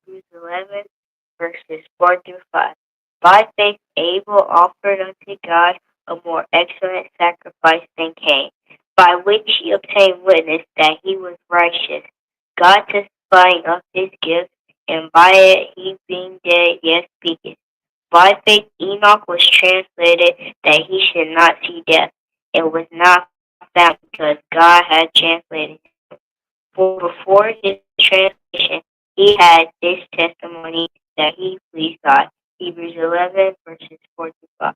Hebrews 11, verses 4 through 5. By faith Abel offered unto God a more excellent sacrifice than Cain, by which he obtained witness that he was righteous, God testifying of his gift, and by it he being dead yet speaketh. By faith Enoch was translated that he should not see death, and was not found because God had translated him. For before his translation he had this testimony that he pleased God. Hebrews 11, verses 4 through 5.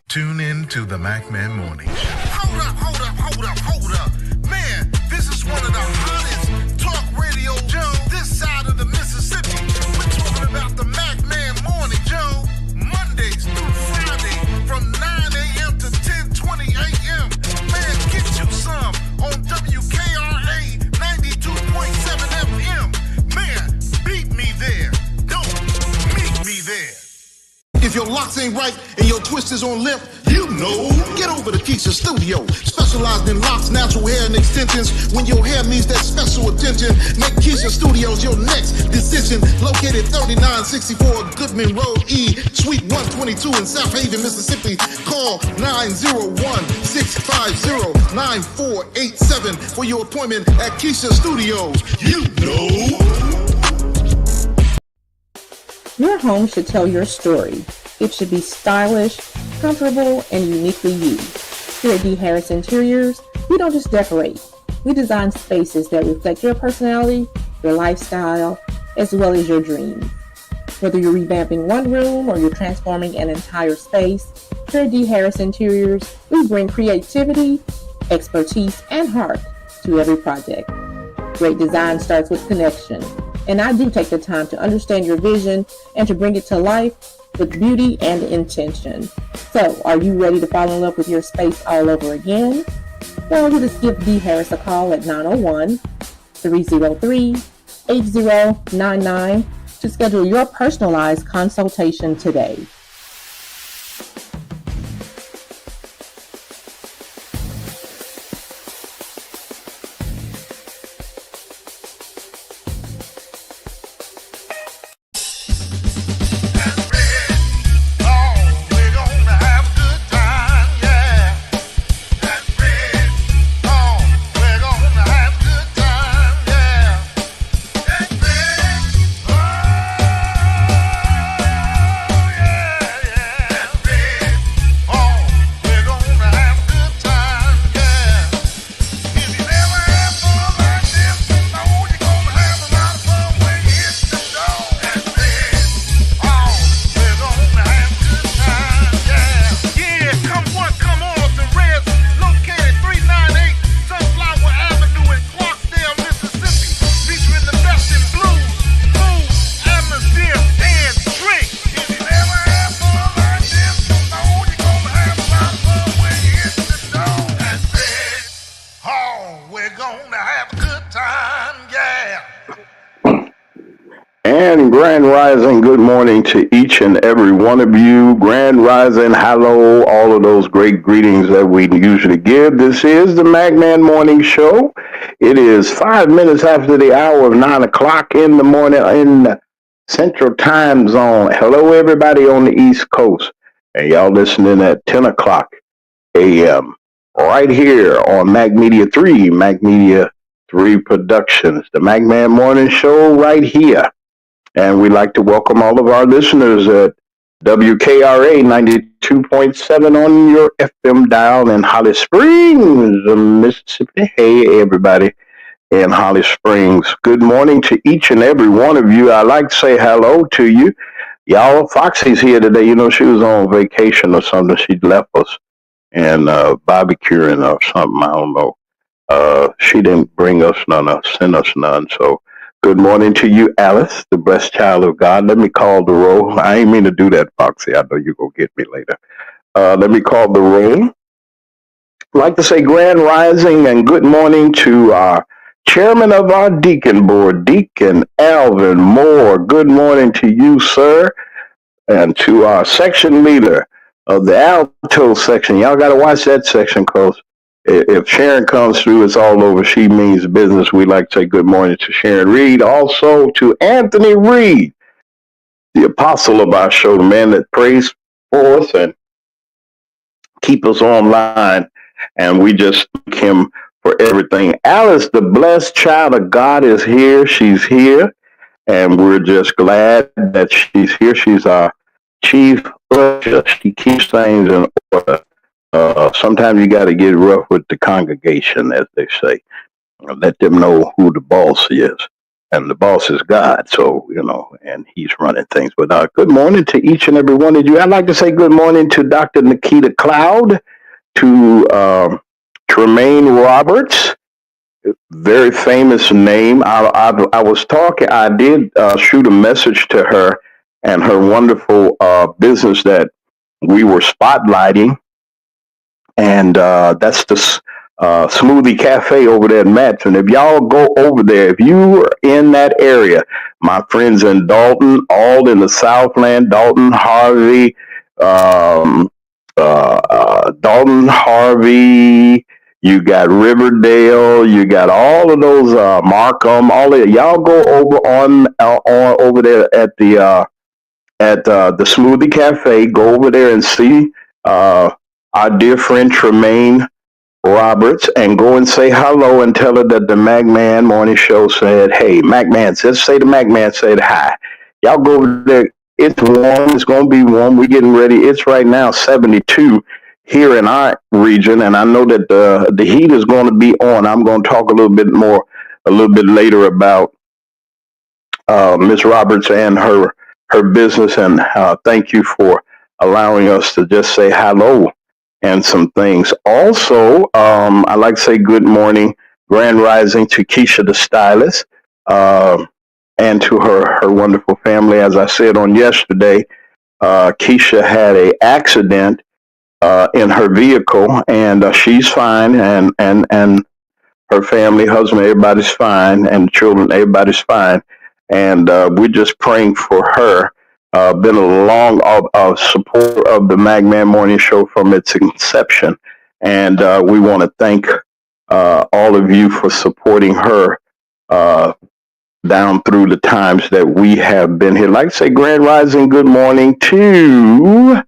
Tune in to the MacMan Morning Show. Hold up. Man, this is one of the hottest talk radio shows this side of the Mississippi. We're talking about the MacMan Morning Show, Mondays through Friday from 9 a.m. to 10:20 a.m. Man, get you some on WKRA 92.7 FM. Man, beat me there. Don't meet me there. If your locks ain't right and your twist is on limp, you know. Get over to Keisha Studio. Specialized in locks, natural hair, and extensions. When your hair needs that special attention, make Keisha Studios your next decision. Located 3964 Goodman Road E, Suite 122 in South Haven, Mississippi. Call 901-650-9487 for your appointment at Keisha Studios. You know. Your home should tell your story. It should be stylish, comfortable, and uniquely you. Here at D. Harris Interiors, we don't just decorate. We design spaces that reflect your personality, your lifestyle, as well as your dreams. Whether you're revamping one room or you're transforming an entire space, here at D. Harris Interiors, we bring creativity, expertise, and heart to every project. Great design starts with connection. And I do take the time to understand your vision and to bring it to life with beauty and intention. So, are you ready to fall in love with your space all over again? Well, you just give D. Harris a call at 901-303-8099 to schedule your personalized consultation today. Yeah. Rising, good morning to each and every one of you. Grand Rising, hello, all of those great greetings that we usually give. This is the Magman Morning Show. It is 5 minutes after the hour of 9 o'clock in the morning in the Central Time Zone. Hello, everybody on the East Coast. And y'all listening at 10 o'clock a.m. right here on Mac Media 3 Productions, the Magman Morning Show right here. And we'd like to welcome all of our listeners at WKRA 92.7 on your FM dial in Holly Springs, Mississippi. Hey, everybody in Holly Springs. Good morning to each and every one of you. I'd like to say hello to you. Y'all, Foxy's here today. You know, she was on vacation or something. She left us and barbecuing or something. I don't know. She didn't bring us none or send us none. So good morning to you, Alice, the blessed child of God. Let me call the roll. I ain't mean to do that, Foxy. I know you're going to get me later. Let me call the roll. I'd like to say grand rising and good morning to our chairman of our deacon board, Deacon Alvin Moore. Good morning to you, sir, and to our section leader of the alto section. Y'all got to watch that section because if Sharon comes through, it's all over. She means business. We like to say good morning to Sharon Reed. Also to Anthony Reed, the apostle of our show, the man that prays for us and keep us online. And we just thank him for everything. Alice, the blessed child of God, is here. She's here. And we're just glad that she's here. She's our chief usher. She keeps things in order. Sometimes you got to get rough with the congregation, as they say. Let them know who the boss is. And the boss is God, so, you know, and he's running things. But good morning to each and every one of you. I'd like to say good morning to Dr. Nikita Cloud, to Tremaine Roberts, very famous name. I was talking, I did shoot a message to her and her wonderful business that we were spotlighting. And that's the Smoothie Cafe over there at Matson. If y'all go over there, if you are in that area, my friends in Dalton, all in the Southland, Dalton, Harvey, Dalton, Harvey, you got Riverdale, you got all of those Markham, all of y'all go over on over there at the Smoothie Cafe. Go over there and see our dear friend Tremaine Roberts and go and say hello and tell her that the Magman Morning Show said, hey, Magman said, say the Magman said hi. Y'all go over there. It's warm. It's going to be warm. We're getting ready. It's right now 72 here in our region, and I know that the heat is going to be on. I'm going to talk a little bit later about Miss Roberts and her business, and thank you for allowing us to just say hello and some things. Also, I'd like to say good morning, grand rising to Keisha the stylist, and to her wonderful family. As I said on yesterday, Keisha had an accident in her vehicle, and she's fine, and her family, husband, everybody's fine, and children, everybody's fine. And we're just praying for her. Been a long support of the Magman Morning Show from its inception. And we want to thank all of you for supporting her down through the times that we have been here. Like I say, Grand Rising, good morning to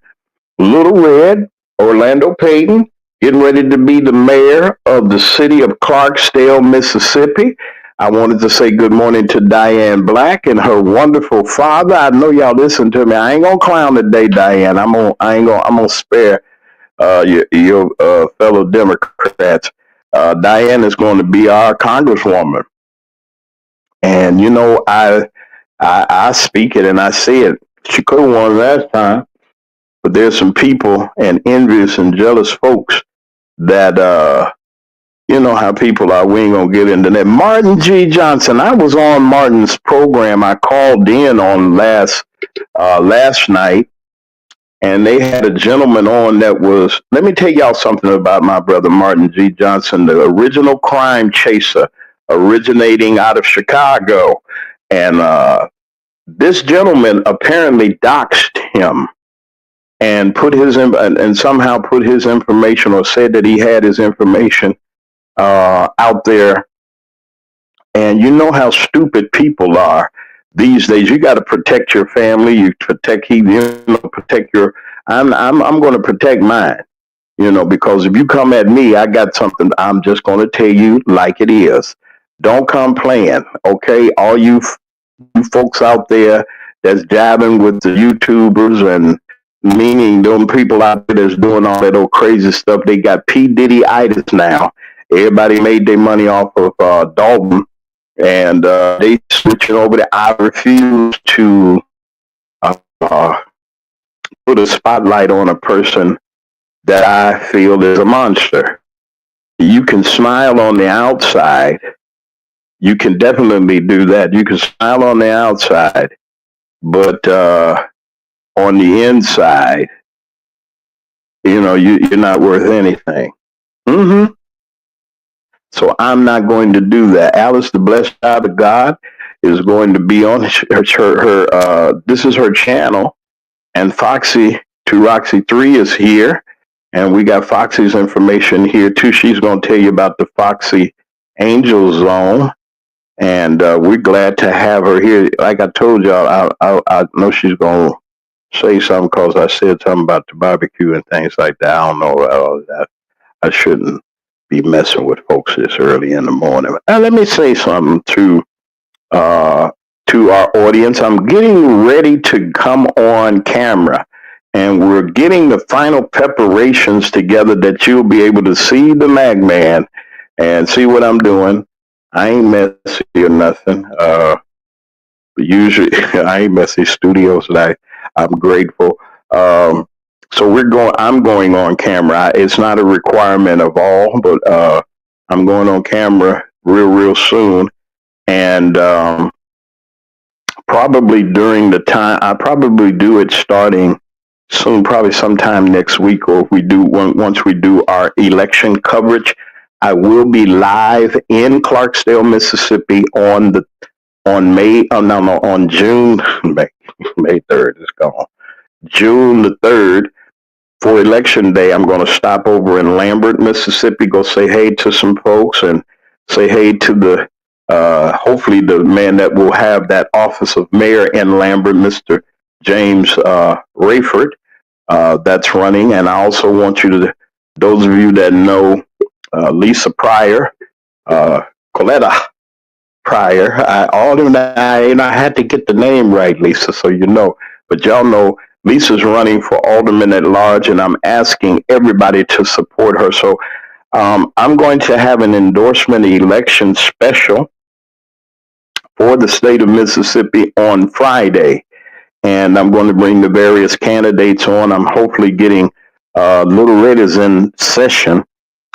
Little Red, Orlando Payton, getting ready to be the mayor of the city of Clarksdale, Mississippi. I wanted to say good morning to Diane Black and her wonderful father. I know y'all listen to me. I ain't gonna clown today, Diane. I'm gonna spare your fellow Democrats. Diane is going to be our congresswoman, and you know I speak it and I say it. She could have won last time, but there's some people and envious and jealous folks that you know how people are. We ain't gonna get into that. Martin G. Johnson. I was on Martin's program. I called in on last night, and they had a gentleman on that was. Let me tell y'all something about my brother Martin G. Johnson, the original crime chaser, originating out of Chicago, and This gentleman apparently doxed him and and somehow put his information, or said that he had his information out there. And you know how stupid people are these days. You got to protect your family. You protect, protect your. I'm going to protect mine. Because if you come at me, I got something. I'm just going to tell you like it is. Don't come playing, okay? All you folks out there that's jabbing with the YouTubers, and meaning them people out there that's doing all that old crazy stuff. They got P Diddy-itis now. Everybody made their money off of Dalton, and they switching over to. I refuse to uh, put a spotlight on a person that I feel is a monster. You can smile on the outside. You can definitely do that. You can smile on the outside, but on the inside, you're not worth anything. Mm-hmm. So I'm not going to do that. Alice, the blessed child of God, is going to be on this is her channel, and Foxy to Roxy 3 is here, and we got Foxy's information here too. She's going to tell you about the Foxy Angel Zone, and we're glad to have her here. Like I told y'all, I know she's going to say something because I said something about the barbecue and things like that. I don't know about all that. I shouldn't be messing with folks this early in the morning. Let me say something to our audience. I'm getting ready to come on camera, and we're getting the final preparations together that you'll be able to see the Magman and see what I'm doing. I ain't messy or nothing. Usually, I ain't messy. Studios, and I'm grateful. So I'm going on camera. It's not a requirement of all, but I'm going on camera real soon, and probably during the time. I probably do it starting soon, probably sometime next week, or if we do once we do our election coverage. I will be live in Clarksdale, Mississippi on June May 3rd is gone. June the 3rd for election day. I'm going to stop over in Lambert, Mississippi, go say hey to some folks, and say hey to the hopefully the man that will have that office of mayor in Lambert, Mr. James Rayford, that's running. And I also want you to, those of you that know Lisa Pryor, Coletta Pryor, I had to get the name right, Lisa, so you know. But y'all know Lisa's running for alderman at large, and I'm asking everybody to support her. So I'm going to have an endorsement election special for the state of Mississippi on Friday, and I'm going to bring the various candidates on. I'm hopefully getting Little Red is in session.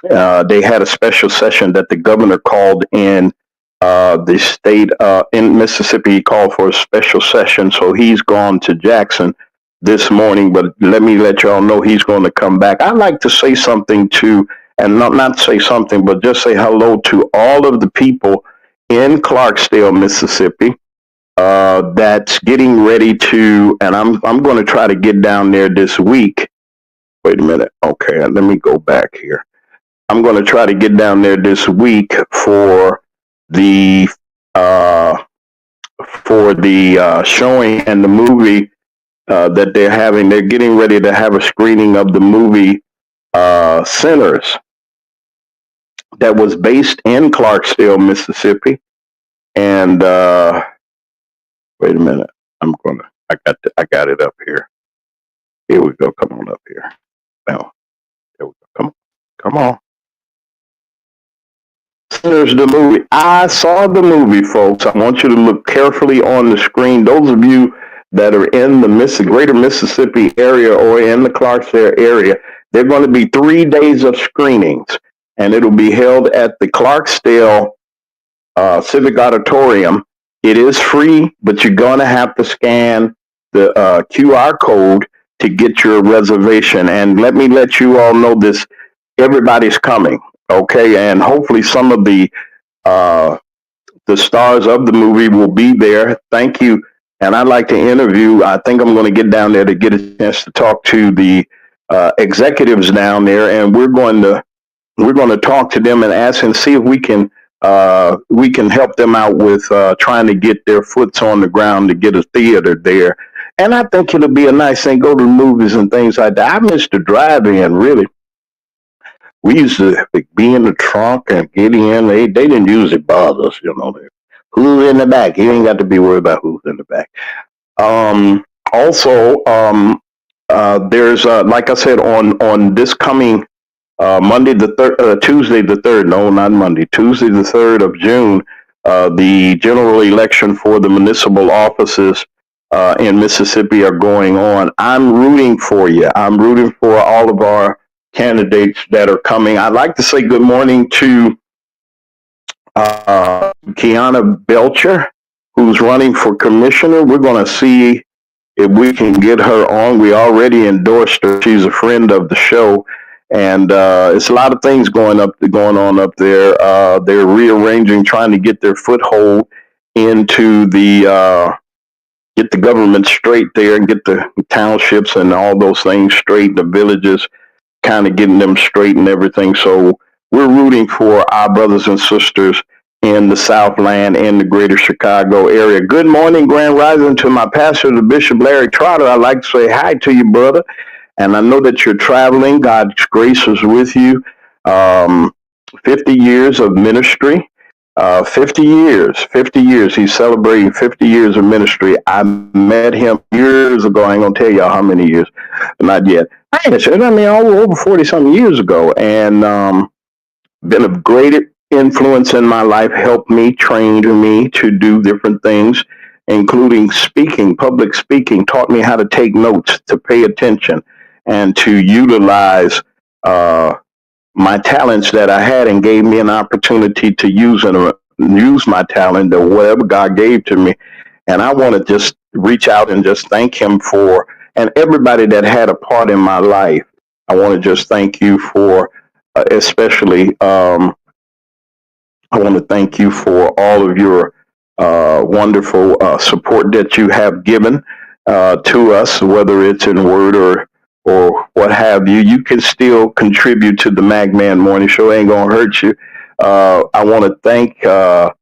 They had a special session that the governor called in the state in Mississippi. He called for a special session, so he's gone to Jackson this morning. But let me let y'all know he's going to come back. I'd like to say something to, and not say something, but just say hello to all of the people in Clarksdale, Mississippi, that's getting ready to, and I'm going to try to get down there this week. Wait a minute. Okay, let me go back here. I'm going to try to get down there this week for the showing and the movie that they're having. They're getting ready to have a screening of the movie Sinners that was based in Clarksdale, Mississippi. And wait a minute, I got it up here. Here we go. Come on up here. Now, there we go. Come on. Sinners, the movie. I saw the movie, folks. I want you to look carefully on the screen. Those of you that are in the greater Mississippi area or in the Clarksdale area, there are going to be 3 days of screenings, and it'll be held at the Clarksdale Civic Auditorium. It is free, but you're going to have to scan the QR code to get your reservation. And let me let you all know this. Everybody's coming. Okay, and hopefully some of the stars of the movie will be there. Thank you, and I'd like to interview. I think I'm going to get down there to get a chance to talk to the executives down there, and we're going to talk to them and ask and see if we can help them out with trying to get their foots on the ground to get a theater there. And I think it'll be a nice thing. Go to the movies and things like that. I miss the drive-in. Really, we used to be in the trunk and get in. They didn't usually bother us. Who's in the back? You ain't got to be worried about who's in the back. Also, there's like I said on this coming Tuesday the 3rd, no, not Monday, Tuesday the 3rd of June, the general election for the municipal offices in Mississippi are going on. I'm rooting for you. I'm rooting for all of our candidates that are coming. I'd like to say good morning to Kiana Belcher, who's running for commissioner. We're going to see if we can get her on. We already endorsed her. She's a friend of the show, and it's a lot of things going on up there. They're rearranging, trying to get their foothold into get the government straight there and get the townships and all those things straight, the villages, kind of getting them straight and everything. So we're rooting for our brothers and sisters in the Southland and the greater Chicago area. Good morning, Grand Rising, to my pastor, the Bishop Larry Trotter. I'd like to say hi to you, brother. And I know that you're traveling. God's grace is with you. 50 years of ministry. 50 years. He's celebrating 50 years of ministry. I met him years ago. I ain't going to tell y'all how many years. Not yet. I mean, over 40 something years ago. And been a great influence in my life, helped me, trained me to do different things, including speaking, public speaking, taught me how to take notes, to pay attention, and to utilize my talents that I had, and gave me an opportunity to use my talent or whatever God gave to me. And I want to just reach out and just thank him for, and everybody that had a part in my life. I want to just thank you for, especially, I want to thank you for all of your wonderful support that you have given to us, whether it's in word or what have you. You can still contribute to the Magman Morning Show. Ain't gonna hurt you. I want to thank. I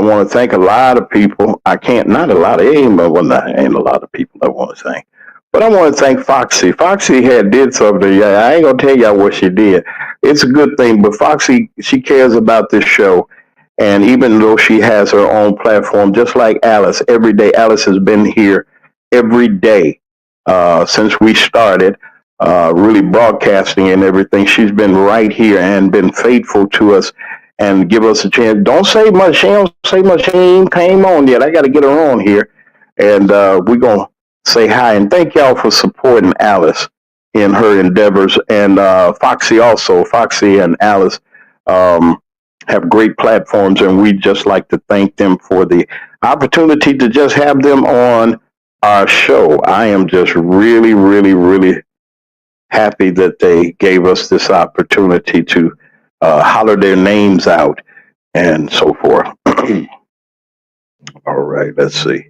want to thank a lot of people. I can't, not a lot of, ain't a lot of people I want to thank. But I want to thank Foxy. Foxy did something. Yeah, I ain't gonna tell y'all what she did. It's a good thing, but Foxy, she cares about this show, and even though she has her own platform, just like Alice, every day Alice has been here every day since we started, really broadcasting and everything. She's been right here and been faithful to us and give us a chance. Don't say much. She don't say much. She ain't came on yet. I got to get her on here, and we're gonna say hi and thank y'all for supporting Alice in her endeavors, and Foxy also. Foxy and Alice have great platforms, and we just like to thank them for the opportunity to just have them on our show. I am just really, really, really happy that they gave us this opportunity to holler their names out and so forth. All right, let's see.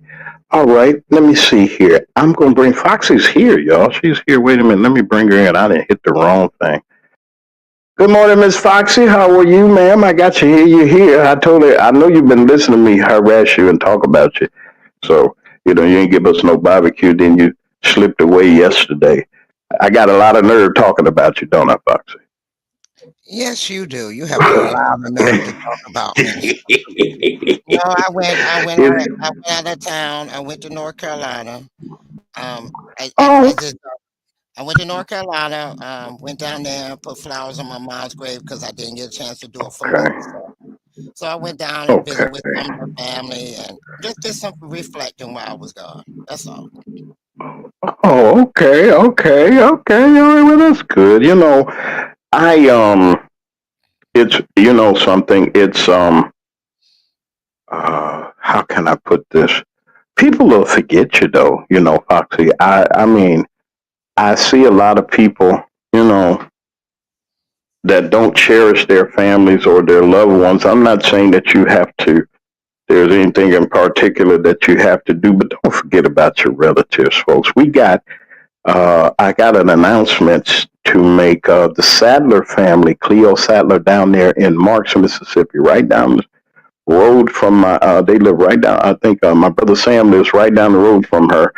All right, let me see here. I'm going to bring Foxy's here, y'all. She's here. Wait a minute. Let me bring her in. I didn't hit the wrong thing. Good morning, Miss Foxy. How are you, ma'am? I got you here. You're here. I told her, I know you've been listening to me harass you and talk about you. So, you ain't give us no barbecue. Then you slipped away yesterday. I got a lot of nerve talking about you, don't I, Foxy? Yes, you do. You have a lot of nerve to talk about me. No, I went out of town. I went to North Carolina. I Oh, just I went to North Carolina. Went down there, put flowers on my mom's grave because I didn't get a chance to do it for okay. mother. So I went down and Okay. visited with some of the family and just did some reflecting while I was gone. That's all. Oh, okay. Okay. Okay. All right. Well, that's good. I, it's, something, it's, how can I put this? People will forget you though, Foxy. I mean, I see a lot of people, you know, that don't cherish their families or their loved ones. I'm not saying that you have to there's anything in particular that you have to do, but don't forget about your relatives, folks. I got an announcement to make. The Sadler family, Cleo Sadler, down there in Marks, Mississippi, right down the road from they live right down, I think my brother Sam lives right down the road from her.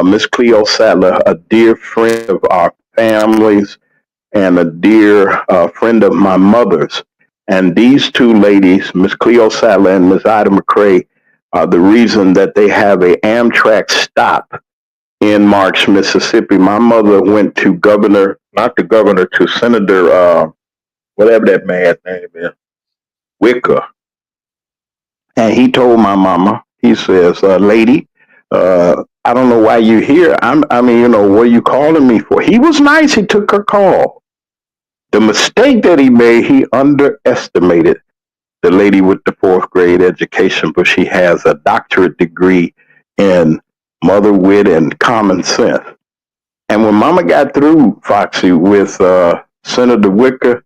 Miss Cleo Sadler, a dear friend of our families and a dear friend of my mother's. And these two ladies, Miss Cleo Sadler and Miss Ida McCrae, are the reason that they have a Amtrak stop in March, Mississippi. My mother went to governor, not the governor, to Senator, whatever that man's name is, Wicker. And he told my mama, he says, lady, I don't know why you're here. I mean, what are you calling me for? He was nice. He took her call. The mistake that he made, he underestimated the lady with the fourth grade education, but she has a doctorate degree in mother wit and common sense. And when Mama got through, Foxy, with Senator Wicker,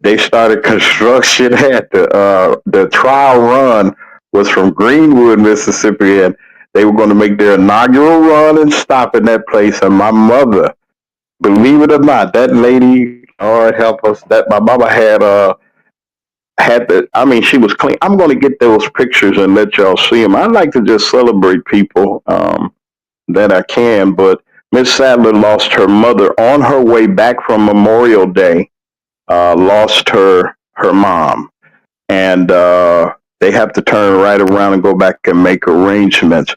they started construction at the trial run was from Greenwood, Mississippi, and they were going to make their inaugural run and stop in that place. And my mother, believe it or not, that lady, Lord help us, that my mama had the, I mean, she was clean. I'm going to get those pictures and let y'all see them. I like to just celebrate people that I can, but Miss Sadler lost her mother on her way back from Memorial Day. Lost her mom, and they have to turn right around and go back and make arrangements.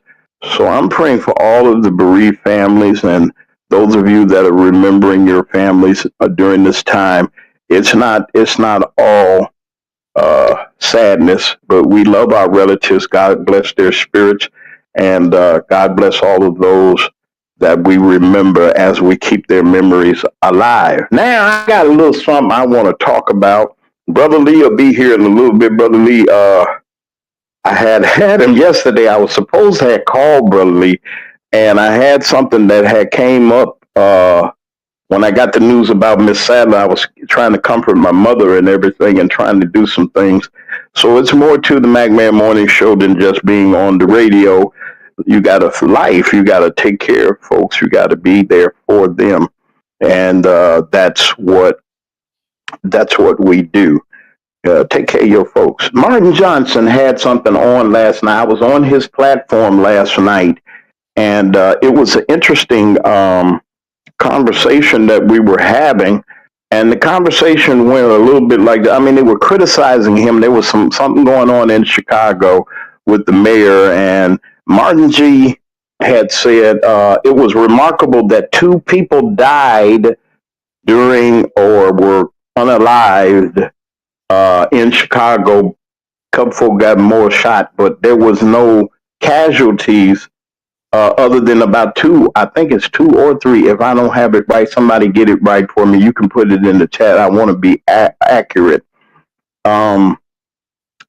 So I'm praying for all of the bereaved families and those of you that are remembering your families during this time. It's not all sadness, but we love our relatives. God bless their spirits, and God bless all of those that we remember as we keep their memories alive. Now, I got a little something I want to talk about. Brother Lee will be here in a little bit. Brother Lee, I had him yesterday. I was supposed to have called Brother Lee, and I had something that had came up when I got the news about Miss Sadler. I was trying to comfort my mother and everything and trying to do some things. So it's more to the McMahon Morning Show than just being on the radio. You got a life. You got to take care of folks. You got to be there for them, and that's what we do. Take care of your folks. Martin Johnson had something on last night. I was on his platform last night, and it was an interesting conversation that we were having. And the conversation went a little bit like that. I mean, they were criticizing him. There was something going on in Chicago with the mayor, and Martin G had said it was remarkable that two people died during or were unalived in Chicago. A couple folk got more shot, but there was no casualties other than about two. I think it's two or three. If I don't have it right, somebody get it right for me. You can put it in the chat. I want to be accurate. And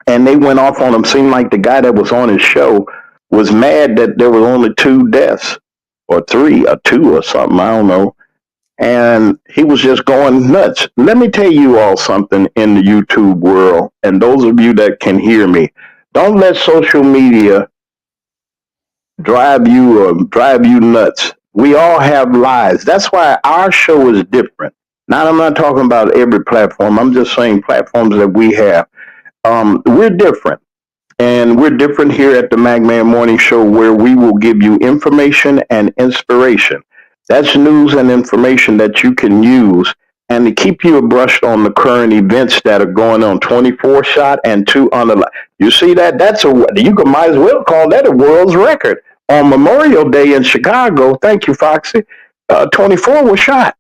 they went off on him. Seemed like the guy that was on his show was mad that there was only two deaths or three or two or something. I don't know. And he was just going nuts. Let me tell you all something in the YouTube world, and those of you that can hear me, don't let social media drive you nuts. We all have lives. That's why our show is different. Now, I'm not talking about every platform. I'm just saying platforms that we have. We're different. And we're different here at the McMahon Morning Show, where we will give you information and inspiration. That's news and information that you can use and to keep you abreast on the current events that are going on. 24 shot and 2 unalive. You see that? You might as well call that a world's record. On Memorial Day in Chicago, thank you, Foxy, 24 were shot.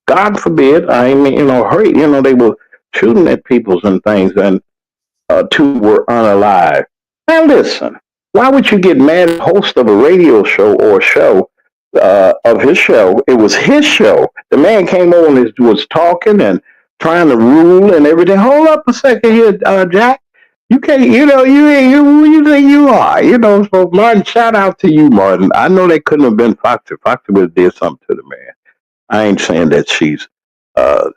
God forbid. I mean, hurry. They were shooting at people and things, and 2 were unalive. Now listen, why would you get mad at the host of a radio show or show of his show? It was his show. The man came on and was talking and trying to rule and everything. Hold up a second here, Jack. You can't, who you think you are? So Martin, shout out to you, Martin. I know they couldn't have been Foxy. Foxy would have did something to the man. I ain't saying that she's Al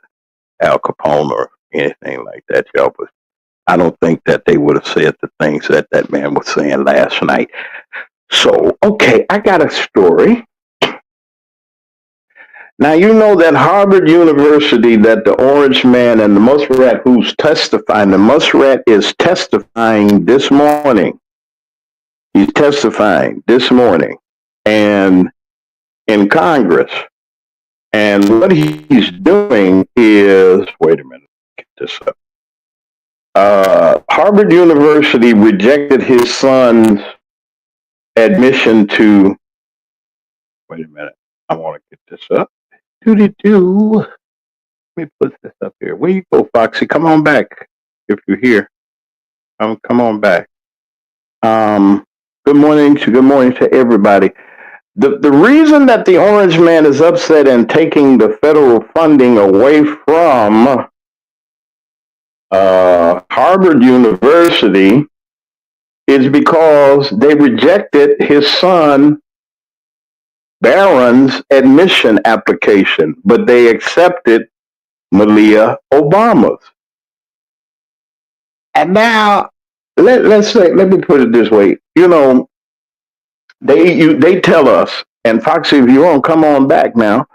Capone or anything like that, y'all, but I don't think that they would have said the things that that man was saying last night. So, okay, I got a story. Now, you know that Harvard University, that the orange man and the muskrat who's testifying, the muskrat is testifying this morning. He's testifying this morning and in Congress. And what he's doing is, wait a minute, get this up. Harvard University rejected his son's admission to, wait a minute, I want to get this up. Do. Let me put this up here. Where you go, Foxy? Come on back if you're here. Come on back. Good morning to everybody. The reason that the orange man is upset and taking the federal funding away from Harvard University is because they rejected his son Barron's admission application, but they accepted Malia Obama's. And now, let me put it this way. You know, they tell us, and Foxy, if you want, come on back now.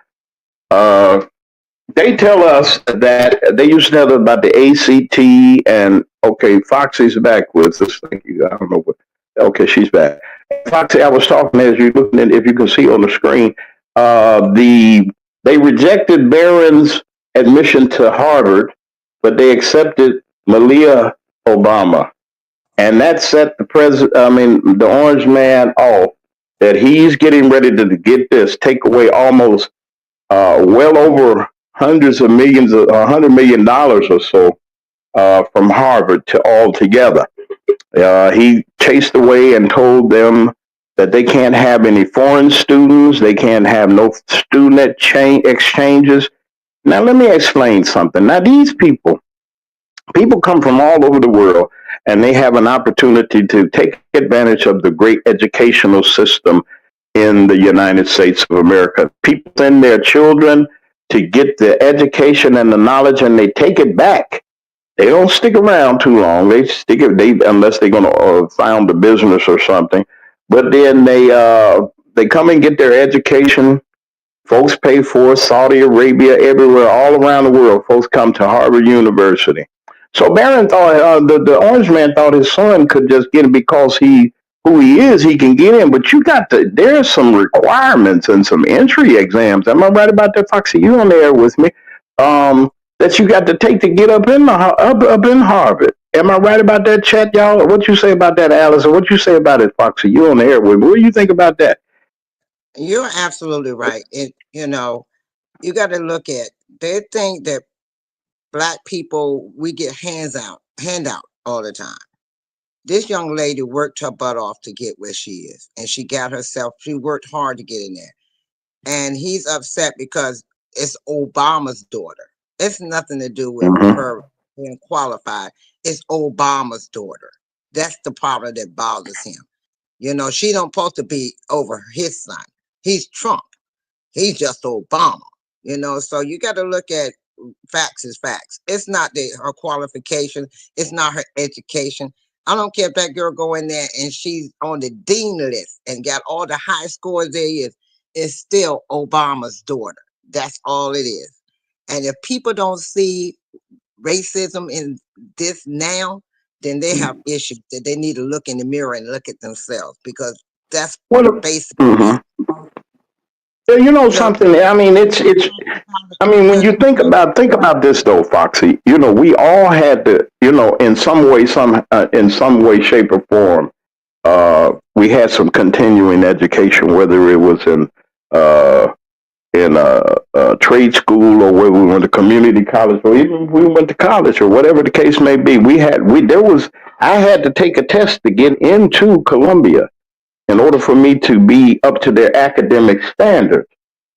They tell us that they used to tell us about the ACT, and okay, Foxy's back with us. Thank you. I don't know what. Okay, she's back. Foxy, I was talking as you looking at, if you can see on the screen, they rejected Barron's admission to Harvard, but they accepted Malia Obama, and that set the orange man off that he's getting ready to get this, take away almost well over hundreds of millions, $100 million or so from Harvard to all together. He chased away and told them that they can't have any foreign students, they can't have no student exchanges. Now, let me explain something. Now, these people come from all over the world, and they have an opportunity to take advantage of the great educational system in the United States of America. People send their children to get the education and the knowledge, and they take it back. They don't stick around too long. They stick it unless they're going to found a business or something. But then they come and get their education. Folks pay for it. Saudi Arabia, everywhere, all around the world, folks come to Harvard University. So Barron thought, the orange man thought his son could just get it because who he is, he can get in. But there's some requirements and some entry exams. Am I right about that, Foxy? You on there with me? That you got to take to get up in Harvard. Am I right about that, chat, y'all? What you say about that, Alice? Or what you say about it, Foxy? You on the air with me? What do you think about that? You're absolutely right. You got to look at, they think that Black people, we get handout all the time. This young lady worked her butt off to get where she is, and she worked hard to get in there. And he's upset because it's Obama's daughter. It's nothing to do with her being qualified. It's Obama's daughter. That's the problem that bothers him. She don't supposed to be over his son. He's Trump. He's just Obama. So you got to look at facts is facts. It's not her qualification. It's not her education. I don't care if that girl go in there and she's on the dean list and got all the high scores there is. It's still Obama's daughter. That's all it is. And if people don't see racism in this now, then they have issues that they need to look in the mirror and look at themselves, because that's basically. You know something? I mean, it's. I mean, when you think about this though, Foxy. We all had to. In some way, shape, or form, we had some continuing education, whether it was in a trade school, or whether we went to community college, or even if we went to college, or whatever the case may be. I had to take a test to get into Columbia in order for me to be up to their academic standards.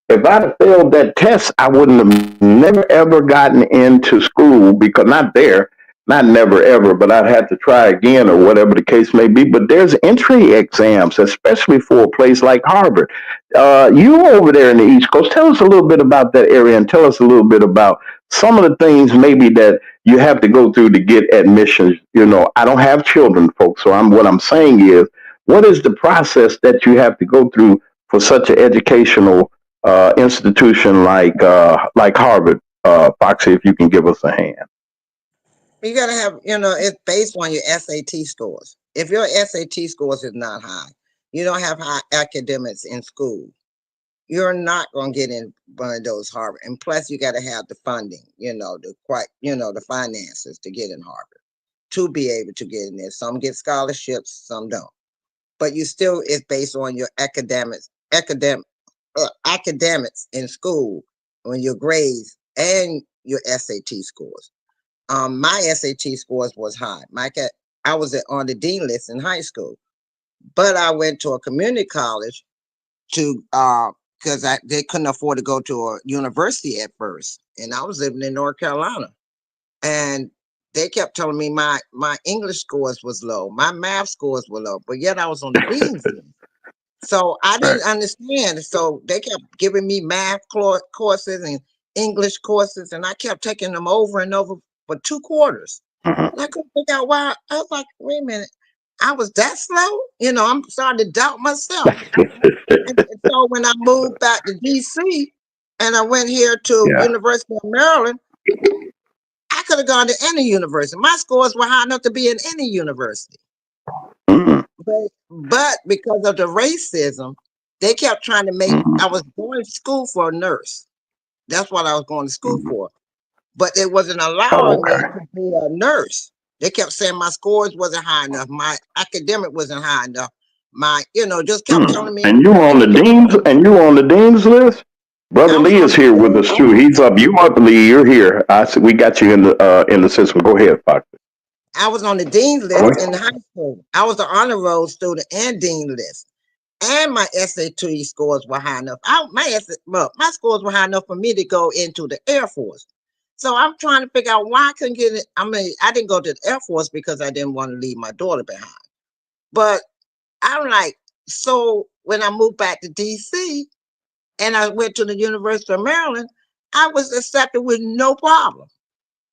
If I'd have failed that test, I wouldn't have never ever gotten into school, because not there, not never ever, but I'd have to try again or whatever the case may be. But there's entry exams, especially for a place like Harvard. You over there in the East Coast, tell us a little bit about that area and tell us a little bit about some of the things maybe that you have to go through to get admissions. I don't have children, folks, so what I'm saying is, what is the process that you have to go through for such an educational institution like Harvard? Foxy, if you can give us a hand. You gotta have, it's based on your SAT scores. If your SAT scores is not high, you don't have high academics in school, you're not gonna get in one of those Harvard. And plus, you gotta have the funding, the finances to get in Harvard to be able to get in there. Some get scholarships, some don't. But you still, it's based on your academics in school, on your grades and your SAT scores. My SAT scores was high. I was on the dean list in high school, but I went to a community college to because they couldn't afford to go to a university at first, and I was living in North Carolina, and they kept telling me my English scores was low, my math scores were low, but yet I was on the dean's list. So I didn't understand. So they kept giving me math courses and English courses, and I kept taking them over and over for 2 quarters. Mhm. And I couldn't figure out why. I was like, wait a minute, I was that slow? I'm starting to doubt myself. And so when I moved back to DC and I went here to Yeah. University of Maryland, I could have gone to any university. My scores were high enough to be in any university. Mhm. But because of the racism, they kept trying to make, Mhm. I was going to school for a nurse. That's what I was going to school Mhm. for. But it wasn't Oh, allowing me okay. to be a nurse. They kept saying my scores wasn't high enough. My academic wasn't high enough. Just kept telling me And you on the dean's list? Brother I was Lee on is the here with dean us too. He's up. You up, Lee? You're here. We got you in the system. Go ahead, Fox. I was on the dean's Go list in ahead. high school. I was the honor roll student and dean list. And my SAT scores were high enough. My scores were high enough for me to go into the Air Force. So I'm trying to figure out why I couldn't get it. I mean, I didn't go to the Air Force because I didn't want to leave my daughter behind. But I'm like, so when I moved back to DC and I went to the University of Maryland, I was accepted with no problem.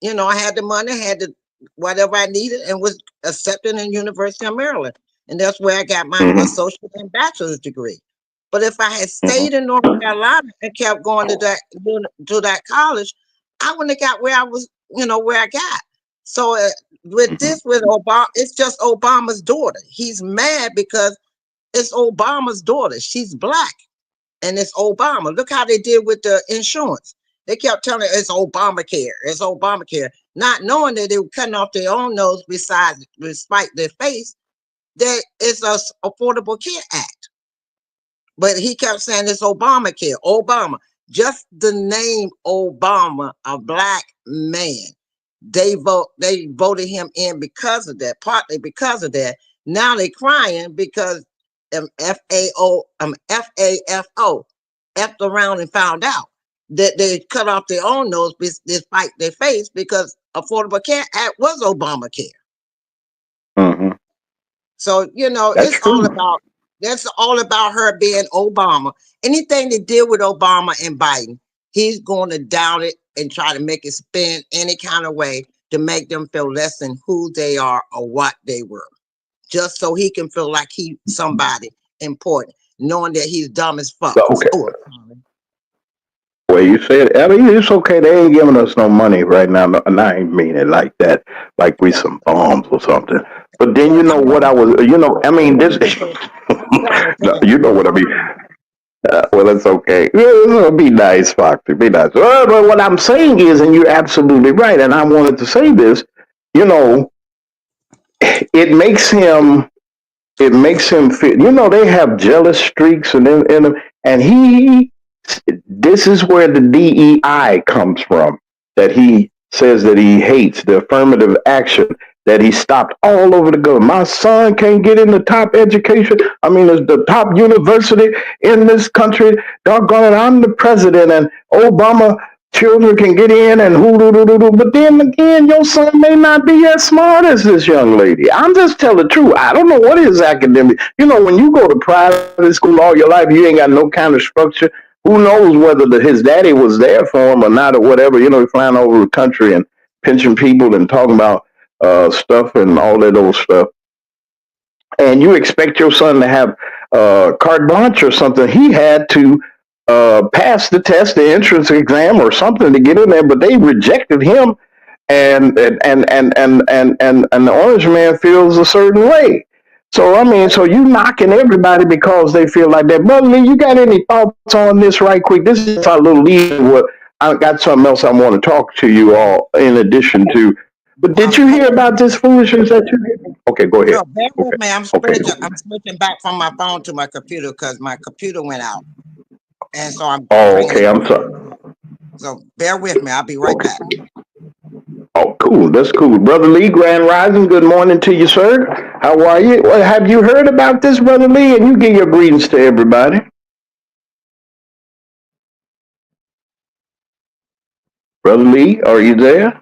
I had the money, had the whatever I needed, and was accepted in University of Maryland. And that's where I got my Mhm. associate and bachelor's degree. But if I had Mhm. stayed in North Carolina and kept going to that college, I wouldn't have got where I was, where I got. So Mhm. with Obama, it's just Obama's daughter. He's mad because it's Obama's daughter. She's black and it's Obama. Look how they did with the insurance. They kept telling it's Obamacare, not knowing that they were cutting off their own nose despite their face, that it's a Affordable Care Act. But he kept saying it's Obamacare, Obama. Just the name Obama, a black man. They voted him in because of that, partly because of that. Now they're crying because FAFO effed around and found out that they cut off their own nose despite their face because Affordable Care Act was Obamacare. Mhm. So, That's true. that's all about her being Obama. Anything to deal with Obama and Biden, he's going to down it and try to make it spin any kind of way to make them feel less than who they are or what they were. Just so he can feel like he's somebody important, knowing that he's dumb as fuck. Okay. Oh, Well, you said, I mean, it's okay. They ain't giving us no money right now, and I ain't mean it like that, like we some bombs or something. But then well, you know what I was, I mean, this, no, you know what I mean. Well, it's okay. Be nice, Foxy. Be nice. But what I'm saying is, and you're absolutely right, and I wanted to say this, you know, it makes him fit. They have jealous streaks in him, and this is where the DEI comes from. That he says that he hates the affirmative action that he stopped all over the government. My son can't get in the top education. I mean, it's the top university in this country. Doggone it, I'm the president, and Obama children can get in and who do do do do. But then again, your son may not be as smart as this young lady. I'm just telling the truth. I don't know what his academic. When you go to private school all your life, you ain't got no kind of structure. Who knows whether his daddy was there for him or not or whatever? He's flying over the country and pinching people and talking about stuff and all that old stuff. And you expect your son to have carte blanche or something. He had to pass the test, the entrance exam, or something to get in there, but they rejected him, and the orange man feels a certain way. So I mean, so you knocking everybody because they feel like that. Brother Lee, you got any thoughts on this right quick? This is just our little lead. What I got something else I want to talk to you all in addition to. But did you hear about this foolishness that you did? Okay, go ahead. No, bear Okay, with me. okay. I'm switching back from my phone to my computer because my computer went out, and so I'm Oh, bringing it. okay. I'm sorry. So bear with me. I'll be right Okay. back. Oh, cool. That's cool. Brother Lee, Grand Rising, good morning to you, sir. How are you? Well, have you heard about this, Brother Lee? And you give your greetings to everybody. Brother Lee, are you there?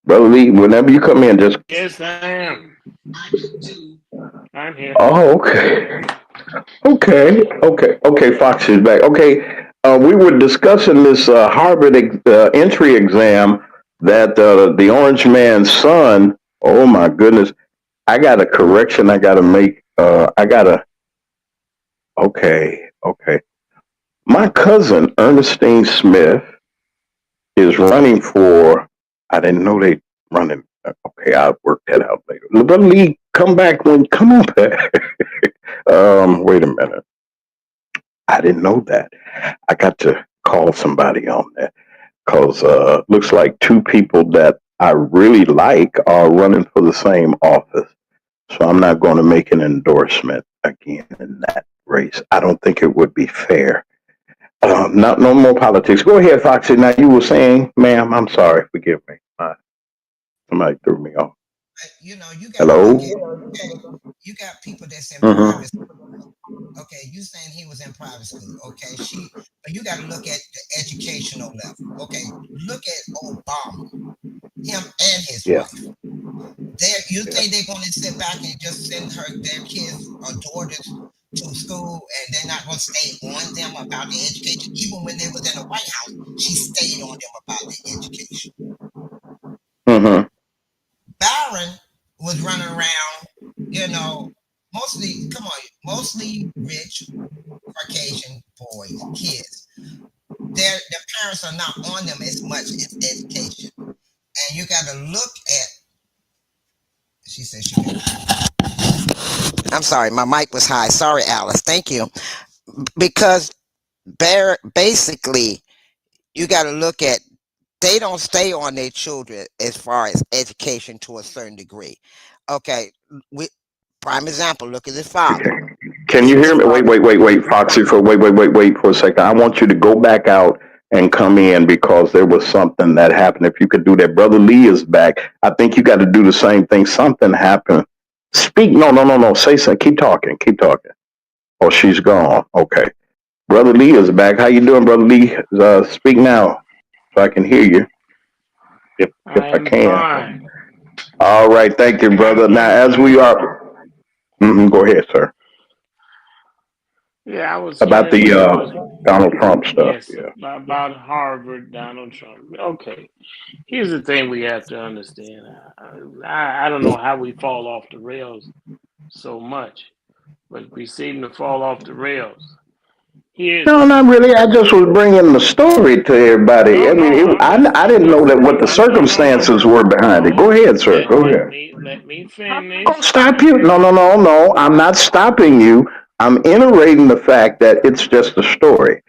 Brother Lee, whenever you come in, just. Yes, I am. I'm here. Oh, okay. Okay. Fox is back. Okay. We were discussing this Harvard entry exam that the orange man's son, oh my goodness, I got a correction I got to make. Okay. My cousin Ernestine Smith is running for. I didn't know they running. Okay, I'll work that out later. But Lee, come back when come on back. Wait a minute. I didn't know that. I got to call somebody on that because looks like two people that I really like are running for the same office. So I'm not going to make an endorsement again in that race. I don't think it would be fair. Not no more politics. Go ahead, Foxy. Now you were saying, ma'am. I'm sorry. Forgive me. Somebody threw me off. You got to look Hello. at. Okay, you got people that's in Mm-hmm. private. Okay, you saying he was in private school. Okay, but you got to look at the educational level. Okay, look at Obama, him and his Yeah. wife. You Yeah. think they're going to sit back and just send their kids or daughters to school and they're not going to stay on them about the education? Even when they was in the White House, she stayed on them about the education. Mm-hmm. Barron was running around, you know, mostly rich Caucasian boys, kids. Their parents are not on them as much as education. And you got to look at. She said she can. I'm sorry, my mic was high. Sorry, Alice. Thank you. Because basically, you got to look at. They don't stay on their children as far as education to a certain degree. Okay, we prime example. Look at his father. Can you Even hear his me? father. Wait, Foxy. Wait for a second. I want you to go back out and come in because there was something that happened. If you could do that, Brother Lee is back. I think you got to do the same thing. Something happened. Speak. No. Say something. Keep talking. Keep talking. Oh, she's gone. Okay. Brother Lee is back. How you doing, Brother Lee? Speak now so I can hear you. If I I am can. fine. All right. Thank you, brother. Now, as we are. Go ahead, sir. Yeah, I was About hearing the what you was. Donald Trump stuff. Yes, Yeah. about Harvard, Donald Trump. Okay, here's the thing we have to understand. I don't know how we fall off the rails so much, but we seem to fall off the rails. Here's No, the not thing. really. I just was bringing the story to everybody. No, I mean, no, I'm I listening. didn't know that what the No. circumstances were behind it. Go No, ahead, sir. Go ahead. let me I'm not going to finish. stop you. No. I'm not stopping you. I'm iterating the fact that it's just a story.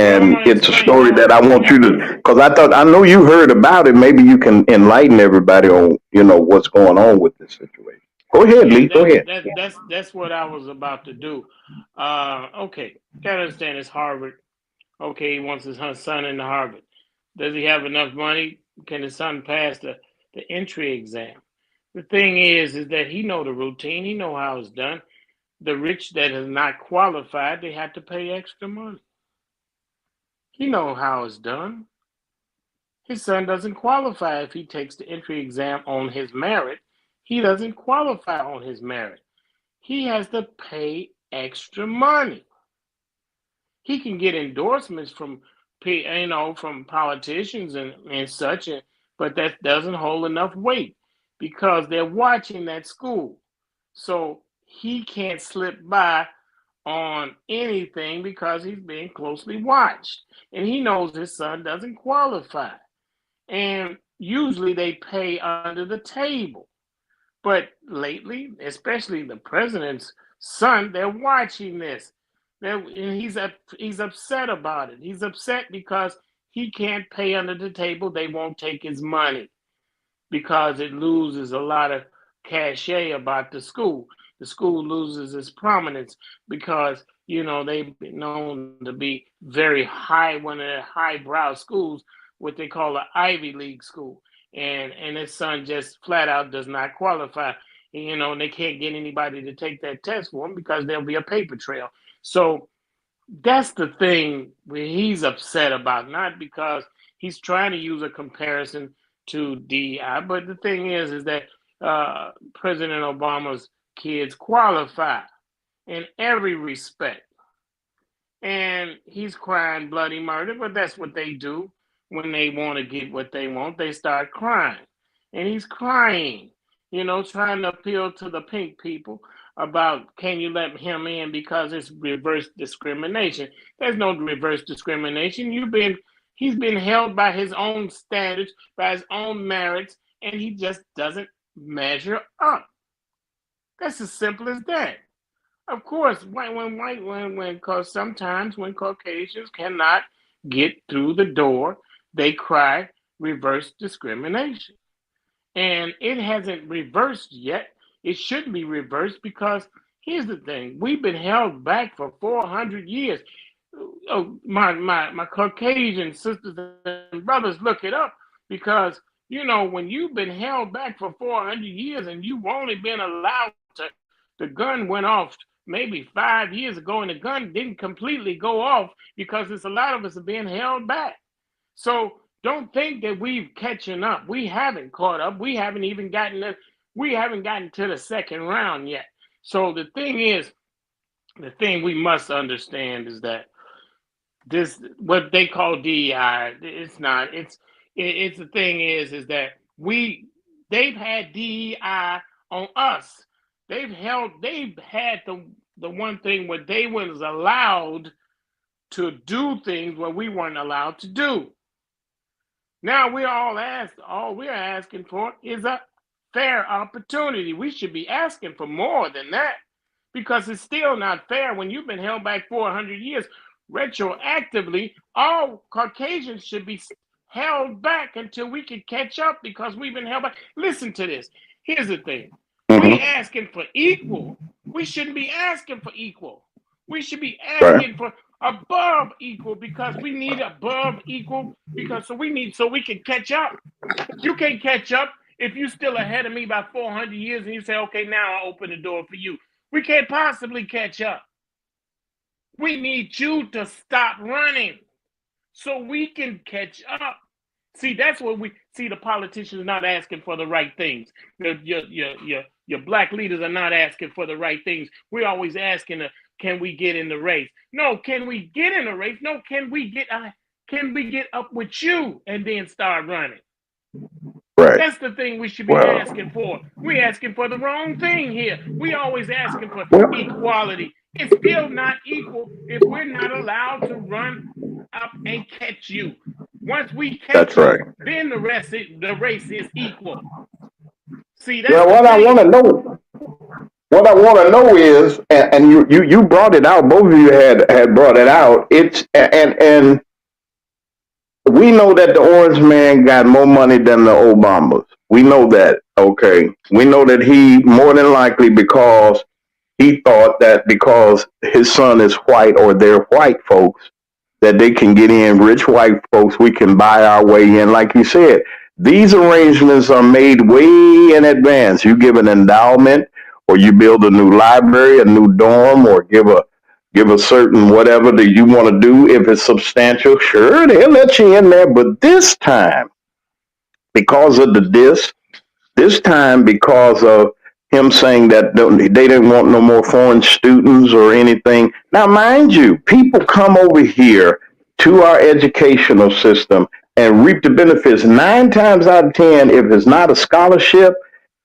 Well, I'm And gonna it's a explain story how that it. I want you to, because I know you heard about it. Maybe you can enlighten everybody on, what's going on with this situation. Go ahead, Yeah, Lee. Go ahead. that's what I was about to do. Okay, gotta understand it's Harvard. Okay, he wants his son into Harvard. Does he have enough money? Can his son pass the entry exam? The thing is that he know the routine. He know how it's done. The rich that is not qualified, they have to pay extra money. He know how it's done. His son doesn't qualify if he takes the entry exam on his merit. He doesn't qualify on his merit. He has to pay extra money. He can get endorsements from from politicians and such, but that doesn't hold enough weight because they're watching that school. So he can't slip by on anything because he's being closely watched. And he knows his son doesn't qualify. And usually they pay under the table. But lately, especially the president's son, they're watching this. And he's upset about it. He's upset because he can't pay under the table. They won't take his money because it loses a lot of cachet about the school. The school loses its prominence because they've been known to be very high, one of the highbrow schools, what they call an Ivy League school, and his son just flat out does not qualify. And they can't get anybody to take that test for him because there'll be a paper trail. So that's the thing where he's upset about, not because he's trying to use a comparison to DEI, but the thing is that President Obama's kids qualify in every respect. And he's crying bloody murder, but that's what they do when they want to get what they want. They start crying. And he's crying, trying to appeal to the pink people about can you let him in because it's reverse discrimination. There's no reverse discrimination. He's been held by his own standards, by his own merits, and he just doesn't measure up. That's as simple as that. Of course, because sometimes when Caucasians cannot get through the door, they cry reverse discrimination. And it hasn't reversed yet. It should be reversed because here's the thing. We've been held back for 400 years. Oh, my Caucasian sisters and brothers, look it up because, when you've been held back for 400 years and you've only been allowed the gun went off maybe 5 years ago and the gun didn't completely go off because there's a lot of us are being held back. So don't think that we've catching up. We haven't caught up. We haven't gotten to the second round yet. So the thing we must understand is that this what they call DEI, it's not. It's the thing is that they've had DEI on us. They've had the one thing where they was allowed to do things where we weren't allowed to do. Now all we're asking for is a fair opportunity. We should be asking for more than that because it's still not fair when you've been held back 400 years. Retroactively, all Caucasians should be held back until we can catch up because we've been held back. Listen to this. Here's the thing. We asking for equal. We shouldn't be asking for equal. We should be asking for above equal because we need above equal so we can catch up. You can't catch up if you're still ahead of me by 400 years and you say, okay, now I'll open the door for you. We can't possibly catch up. We need you to stop running so we can catch up. See, that's what the politicians are not asking for the right things. Your black leaders are not asking for the right things. We're always asking, can we get in the race? No, can we get in the race? No, can we get up with you and then start running? Right. That's the thing we should be asking for. We're asking for the wrong thing here. We always asking for equality. It's still not equal if we're not allowed to run up and catch you. Once we catch you, then the race is equal. See, that's what I want to know is, and you brought it out. Both of you had brought it out. It's and we know that the orange man got more money than the Obamas. We know that. Okay, we know that he more than likely because he thought that because his son is white or they're white folks, that they can get in, rich white folks, we can buy our way in. Like you said, these arrangements are made way in advance. You give an endowment or you build a new library, a new dorm, or give a give a certain whatever that you want to do. If it's substantial, sure, they'll let you in there. But this time, because of the this time because of him saying that they didn't want no more foreign students or anything. Now, mind you, people come over here to our educational system and reap the benefits. 9 times out of 10, if it's not a scholarship,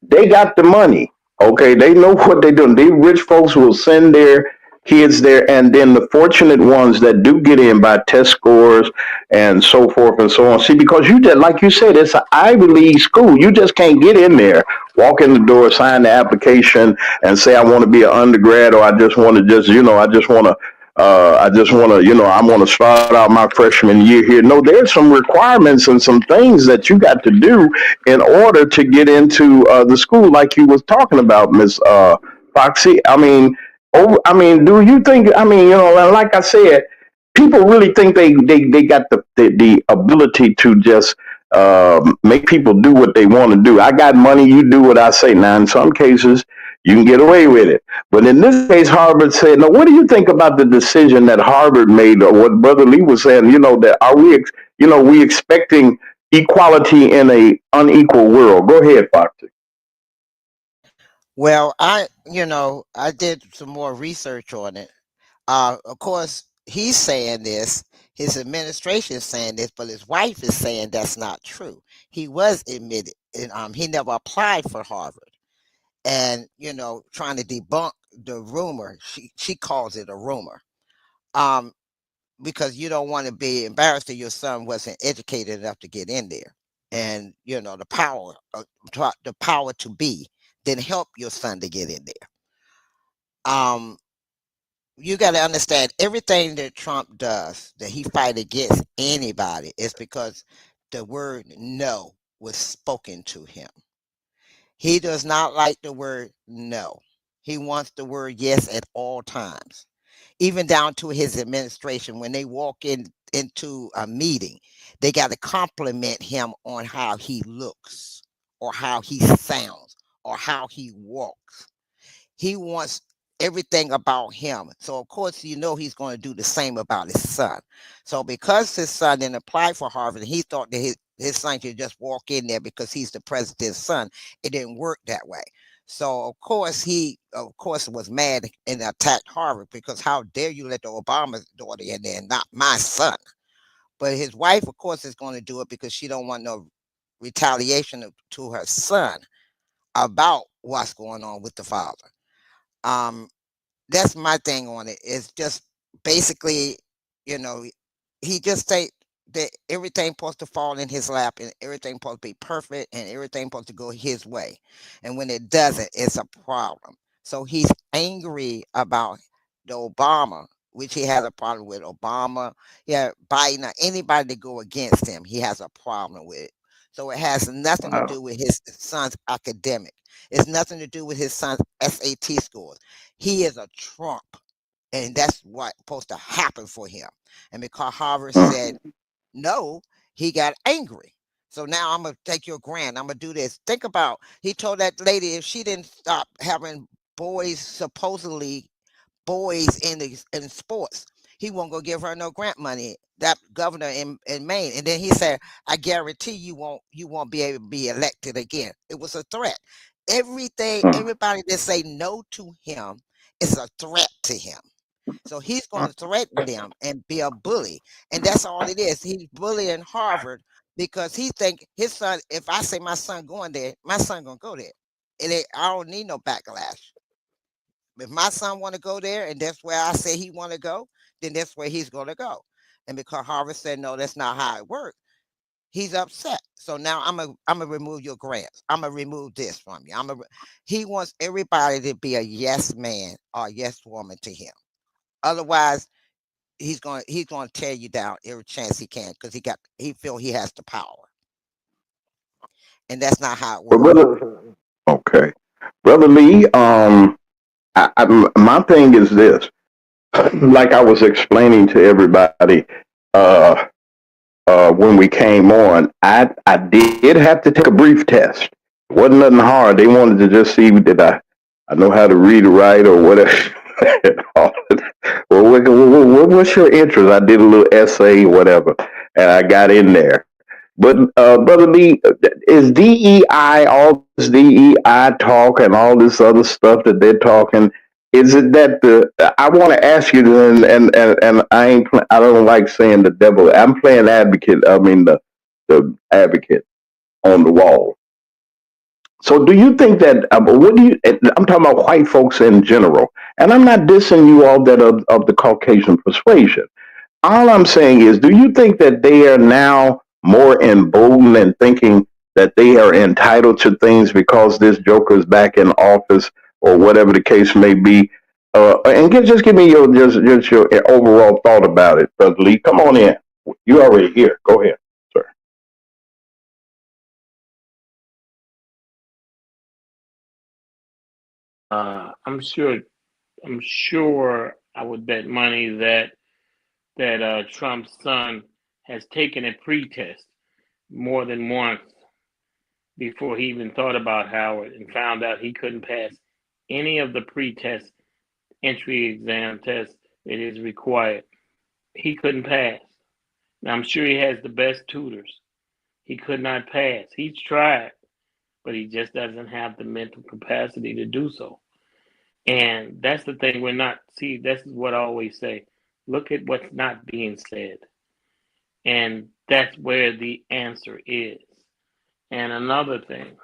they got the money. Okay, they know what they're doing. These rich folks will send their kids there, and then the fortunate ones that do get in by test scores and so forth and so on. See, because you just like you said, it's an Ivy League school. You just can't get in there, walk in the door, sign the application, and say I want to be an undergrad, or I just want to I just want to, I want to start out my freshman year here. No, there's some requirements and some things that you got to do in order to get into the school, like you was talking about, Miss Foxy. Do you think? Like I said, people really think they got the ability to just make people do what they want to do. I got money, you do what I say. Now, in some cases, you can get away with it. But in this case, Harvard said, "No." What do you think about the decision that Harvard made, or what Brother Lee was saying? That are we expecting equality in a unequal world? Go ahead, Foxy. Well, I did some more research on it. Of course, he's saying this, his administration is saying this, but his wife is saying that's not true. He was admitted, and he never applied for Harvard. And trying to debunk the rumor, she calls it a rumor. Um, because you don't want to be embarrassed that your son wasn't educated enough to get in there, and the power to be didn't help your son to get in there. Um, you got to understand everything that Trump does, that he fight against anybody, is because the word no was spoken to him. He does not like the word no. He wants the word yes at all times, even down to his administration. When they walk into a meeting, they got to compliment him on how he looks, or how he sounds, or how he walks. He wants everything about him. So of course, he's going to do the same about his son. So because his son didn't apply for Harvard, he thought that his son could just walk in there because he's the president's son. It didn't work that way. So of course he was mad and attacked Harvard, because how dare you let the Obama daughter in there and not my son? But his wife, of course, is going to do it because she don't want no retaliation to her son about what's going on with the father. Um, that's my thing on it. It's just basically, you know, he just say that everything supposed to fall in his lap, and everything supposed to be perfect, and everything supposed to go his way. And when it doesn't, it's a problem. So he's angry about the Obama, which he has a problem with Obama. Yeah, Biden, or anybody to go against him, he has a problem with it. So it has nothing to Wow. do with his son's academic. It's nothing to do with his son's SAT scores. He is a Trump, and that's what's supposed to happen for him. And because Harvard said Mm. no, he got angry. So now I'm gonna take your grant. I'm gonna do this. Think about, he told that lady if she didn't stop having boys, supposedly boys in sports, he won't go give her no grant money. That governor in Maine. And then he said, I guarantee you won't be able to be elected again. It was a threat. Mm. Everybody that say no to him is a threat to him. So he's going to threaten them and be a bully. And that's all it is. He's bullying Harvard because he think his son, if I say my son going there, my son going to go there. I don't need no backlash. If my son want to go there and that's where I say he want to go, then that's where he's going to go. And because Harvard said, no, that's not how it works, he's upset. So now I'm gonna remove your grants. I'm gonna remove this from you. He wants everybody to be a yes man or yes woman to him. Otherwise, he's going to tear you down every chance he can, because he feel he has the power, and that's not how it But works. brother, okay, Brother Lee. My thing is this. Like I was explaining to everybody, uh, when we came on, I did have to take a brief test. It wasn't nothing hard. They wanted to just see that I know how to read or write or whatever. What's your interest? I did a little essay, whatever, and I got in there. But brother Lee, is DEI, all this DEI talk and all this other stuff that they're talking? Is it that the? I want to ask you, and I don't like saying the devil. I'm playing advocate. I mean the advocate on the wall. So do you think that what do you I'm talking about white folks in general, and I'm not dissing you all that of the Caucasian persuasion. All I'm saying is, do you think that they are now more emboldened and thinking that they are entitled to things because this joker is back in office or whatever the case may be? Just give me just your overall thought about it, Brother Lee. Come on in. You already here. Go ahead, sir. I'm sure. I'm sure I would bet money that Trump's son has taken a pretest more than once before he even thought about Howard and found out he couldn't pass any of the pretest entry exam tests that is required. He couldn't pass. Now I'm sure he has the best tutors. He could not pass. He's tried, but he just doesn't have the mental capacity to do so. And that's the thing we're not, see, this is what I always say. Look at what's not being said. And that's where the answer is. And another thing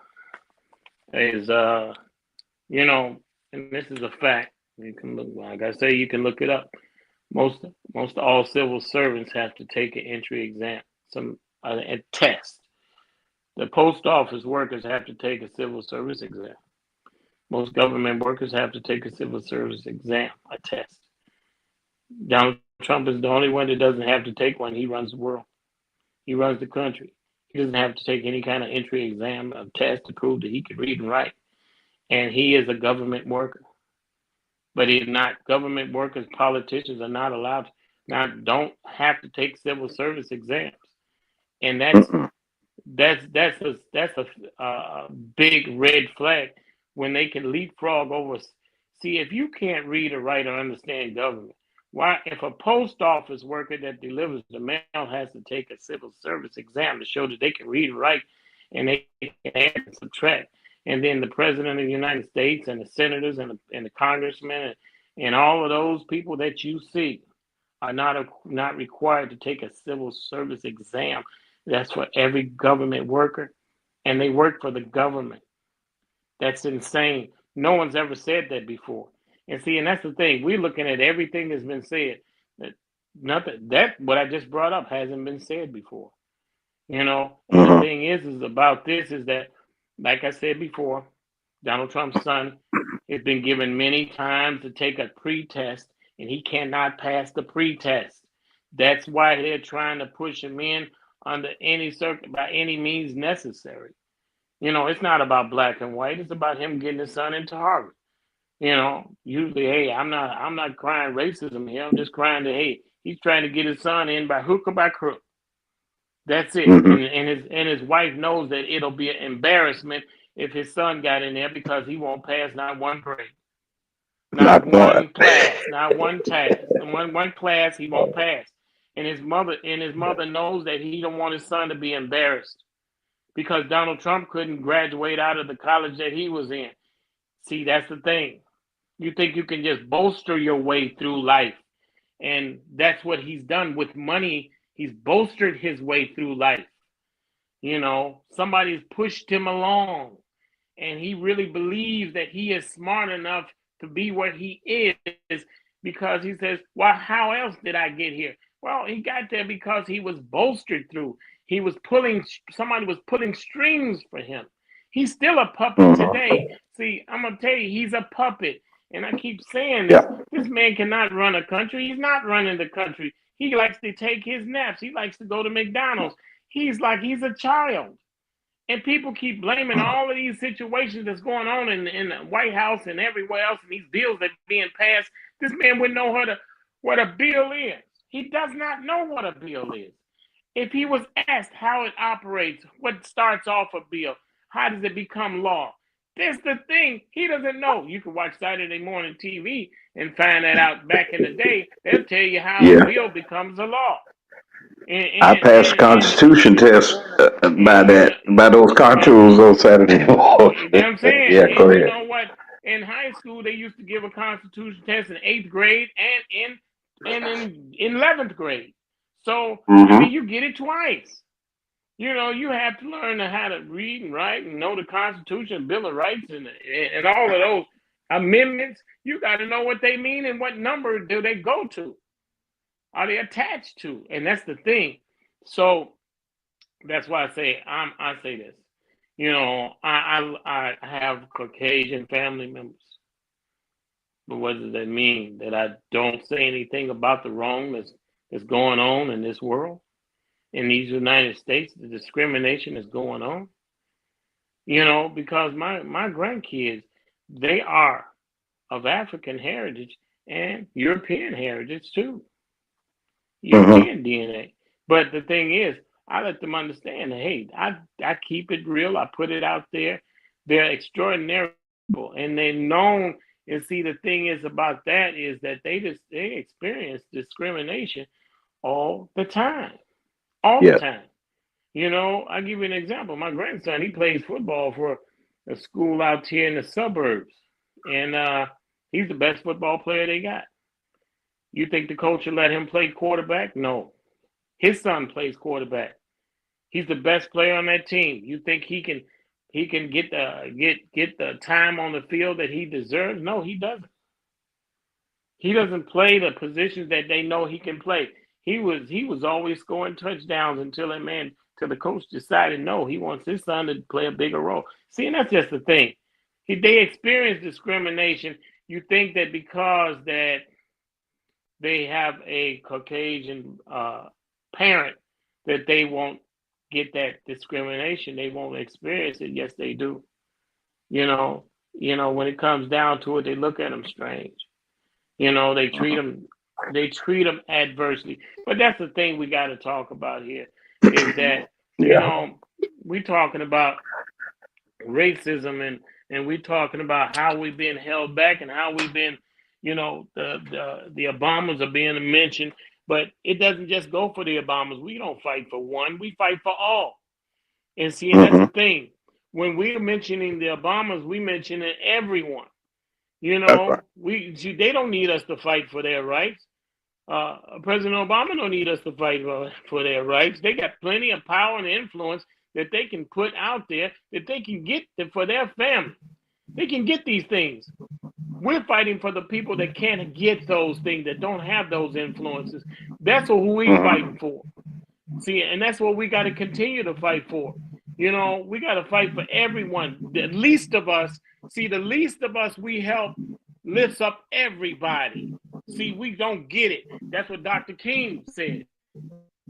is, you know, and this is a fact. You can look, like I say, you can look it up. Most most all civil servants have to take an entry exam, a test. The post office workers have to take a civil service exam. Most government workers have to take a civil service exam, a test. Donald Trump is the only one that doesn't have to take one. He runs the world. He runs the country. He doesn't have to take any kind of entry exam, a test to prove that he can read and write. And he is a government worker. But he's not. Government workers, politicians are not allowed to, not don't have to take civil service exams. And Mm-mm. that's a big red flag when they can leapfrog over. See, if you can't read or write or understand government, why, if a post office worker that delivers the mail has to take a civil service exam to show that they can read and write and they can add and subtract, and then the president of the United States and the senators and the congressmen and all of those people that you see are not required to take a civil service exam. That's for every government worker, and they work for the government. That's insane. No one's ever said that before. And see, and that's the thing. We're looking at everything that's been said. That nothing that what I just brought up hasn't been said before. You know, and the Mm-hmm. thing is about this is that, like I said before, Donald Trump's son has been given many times to take a pre-test, and he cannot pass the pre-test. That's why they're trying to push him in under any circuit by any means necessary. You know, it's not about black and white. It's about him getting his son into Harvard. You know, usually, hey, I'm not crying racism here. I'm just crying that, hey, he's trying to get his son in by hook or by crook. That's it. Mm-hmm. And his wife knows that it'll be an embarrassment if his son got in there because he won't pass not one grade, not Not one. one class, not one task, and one class he won't pass. And his mother knows that he don't want his son to be embarrassed because Donald Trump couldn't graduate out of the college that he was in. See, that's the thing. You think you can just bolster your way through life. And that's what he's done with money. He's bolstered his way through life. You know, somebody's pushed him along. And he really believes that he is smart enough to be where he is because he says, well, how else did I get here? Well, he got there because he was bolstered through. He was pulling, somebody was pulling strings for him. He's still a puppet Mm-hmm. today. See, I'm going to tell you, he's a puppet. And I keep saying this, Yeah. this man cannot run a country. He's not running the country. He likes to take his naps. He likes to go to McDonald's. He's a child. And people keep blaming all of these situations that's going on in the White House and everywhere else, and these bills that are being passed. This man wouldn't know what a bill is. He does not know what a bill is. If he was asked how it operates, what starts off a bill, how does it become law? That's the thing. He doesn't know. You can watch Saturday morning TV and find that out. Back in the day, they'll tell you how a Yeah. bill becomes a law. And I and passed the and, and, Constitution test by and you know, by those cartoons on Saturday morning. you know what I'm saying? Yeah, go And you ahead. know what? In high school, they used to give a Constitution test in 8th grade and in 11th grade. So I mean, Hmm. you get it twice. You know, you have to learn how to read and write and know the Constitution, Bill of Rights, and all of those amendments. You got to know what they mean and what number do they go to? Are they attached to? And that's the thing. So that's why I say this. You know, I have Caucasian family members, but what does that mean? That I don't say anything about the wrong that's going on in this world, in these United States, the discrimination that's going on? You know, because my grandkids, they are of African heritage and European heritage too, Hmm. European DNA. But the thing is, I let them understand, hey, I keep it real. I put it out there. They're extraordinary people, and they're known. And see, the thing is about that is that they experience discrimination all the time, all the Yes. time. You know, I'll give you an example. My grandson, he plays football for a school out here in the suburbs, and he's the best football player they got. You think the coach will let him play quarterback? No. His son plays quarterback. He's the best player on that team. You think he can get the time on the field that he deserves? No, he doesn't. He doesn't play the positions that they know he can play. He was always scoring touchdowns until that man till the coach decided no, he wants his son to play a bigger role. See, and that's just the thing. They experience discrimination. You think that because that they have a Caucasian parent that they won't get that discrimination. They won't experience it. Yes, they do. You know, when it comes down to it, they look at them strange. You know, they treat them adversely. But that's the thing we got to talk about here is that you Yeah. know we talking about racism and we talking about how we've been held back and how we've been, the Obamas are being mentioned, but it doesn't just go for the Obamas. We don't fight for one, we fight for all. And see, and that's Hmm. the thing. When we're mentioning the Obamas, we mentioning everyone. That's right. They don't need us to fight for their rights. President Obama don't need us to fight for their rights. They got plenty of power and influence that they can put out there that they can get for their family. They can get these things. We're fighting for the people that can't get those things, that don't have those influences. That's what we Hmm. fighting for. See, and that's what we got to continue to fight for. We got to fight for everyone. The least of us, see, the least of us we help lifts up everybody. See, we don't get it. That's what Dr. King said.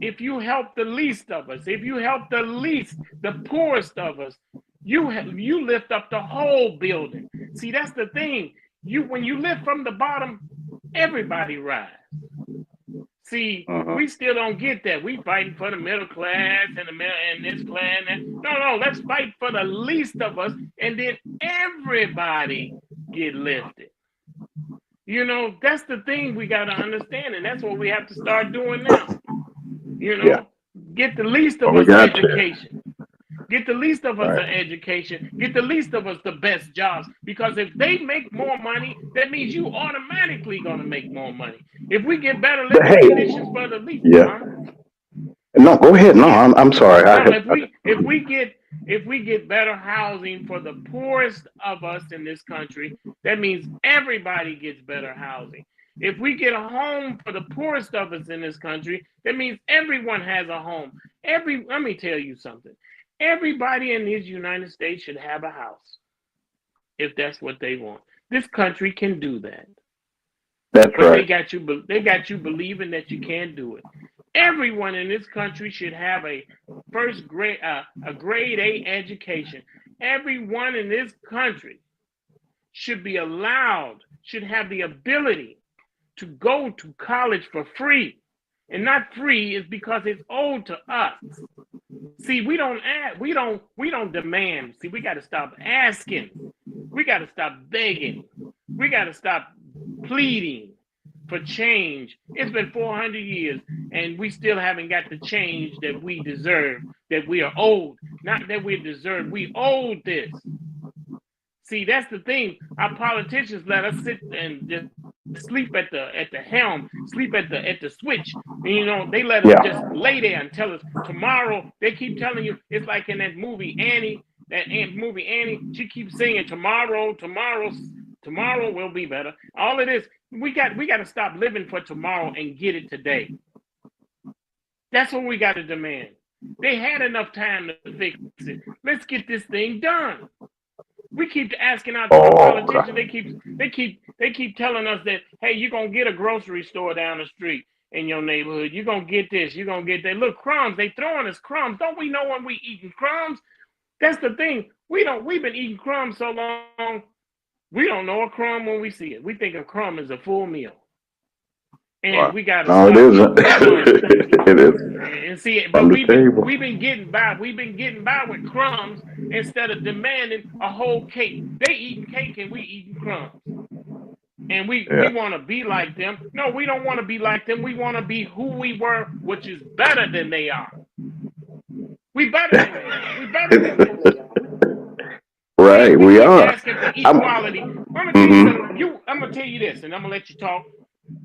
If you help the least of us, if you help the least, the poorest of us, you lift up the whole building. See, that's the thing. When you lift from the bottom, everybody rise. See, Hmm. we still don't get that. We fighting for the middle class and this class and that. No, let's fight for the least of us, and then everybody get lifted. That's the thing we got to understand, and that's what we have to start doing now. You Yeah. know, get the least Well, of we us got to. education. Get the least of us an Right. education. Get the least of us the best jobs. Because if they make more money, that means you automatically gonna make more money. If we get better But living hey, conditions for the least, yeah. huh? No, go ahead. No, Yeah. I'm sorry. No, if we get better housing for the poorest of us in this country, that means everybody gets better housing. If we get a home for the poorest of us in this country, that means everyone has a home. Let me tell you something. Everybody in these United States should have a house if that's what they want. This country can do that. That's But they right. got you believing that you can't do it. Everyone in this country should have a grade A education. Everyone in this country should be allowed, should have the ability to go to college for free. And not free is because it's owed to us. See, we don't demand. See, we got to stop asking. We got to stop begging. We got to stop pleading for change. It's been 400 years and we still haven't got the change that we deserve, that we are owed. Not that we deserve, we owed this. See, that's the thing. Our politicians let us sit and just sleep at the helm, sleep at the switch. And, they let us just Yeah. lay there and tell us tomorrow. They keep telling you it's like in that movie Annie. Movie Annie. She keeps saying tomorrow will be better. All it is, we got to stop living for tomorrow and get it today. That's what we got to demand. They had enough time to fix it. Let's get this thing done. We keep asking our politicians. They keep telling us that, hey, you're gonna get a grocery store down the street in your neighborhood. You're gonna get this. You're gonna get that. Look, crumbs. They throwing us crumbs. Don't we know when we eating crumbs? That's the thing. We've been eating crumbs so long. We don't know a crumb when we see it. We think a crumb is a full meal. And we gotta No, it stop isn't. eating crumbs. It is And see, on but the we've table. been getting by. We've been getting by with crumbs instead of demanding a whole cake. They eating cake and we eating crumbs. And we Yeah. want to be like them. No, we don't want to be like them. We want to be who we were, which is better than they are. We better than they are. We better than this. Right, We we keep are. asking for equality. I'm gonna tell you Mm-hmm. something. I'm gonna tell you this, and I'm gonna let you talk.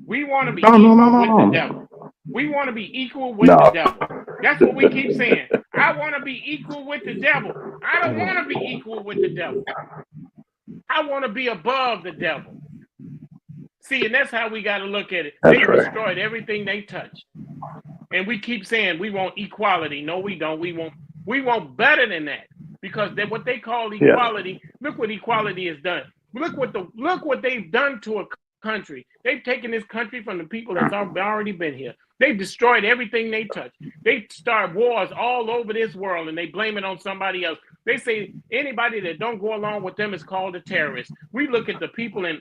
We want to be No, no, no, equal with the no. devil. We want to be equal with the No. devil. That's what we keep saying. I want to be equal with the devil. I don't want to be equal with the devil. I want to be above the devil. See, and that's how we got to look at it. That's They right. destroyed everything they touched. And we keep saying we want equality. No, we don't. We want better than that. Because what they call Yeah. equality, look what equality has done. Look what they've done to a country. They've taken this country from the people that's already been here. They've destroyed everything they touch. They start wars all over this world and they blame it on somebody else. They say anybody that don't go along with them is called a terrorist. We look at the people in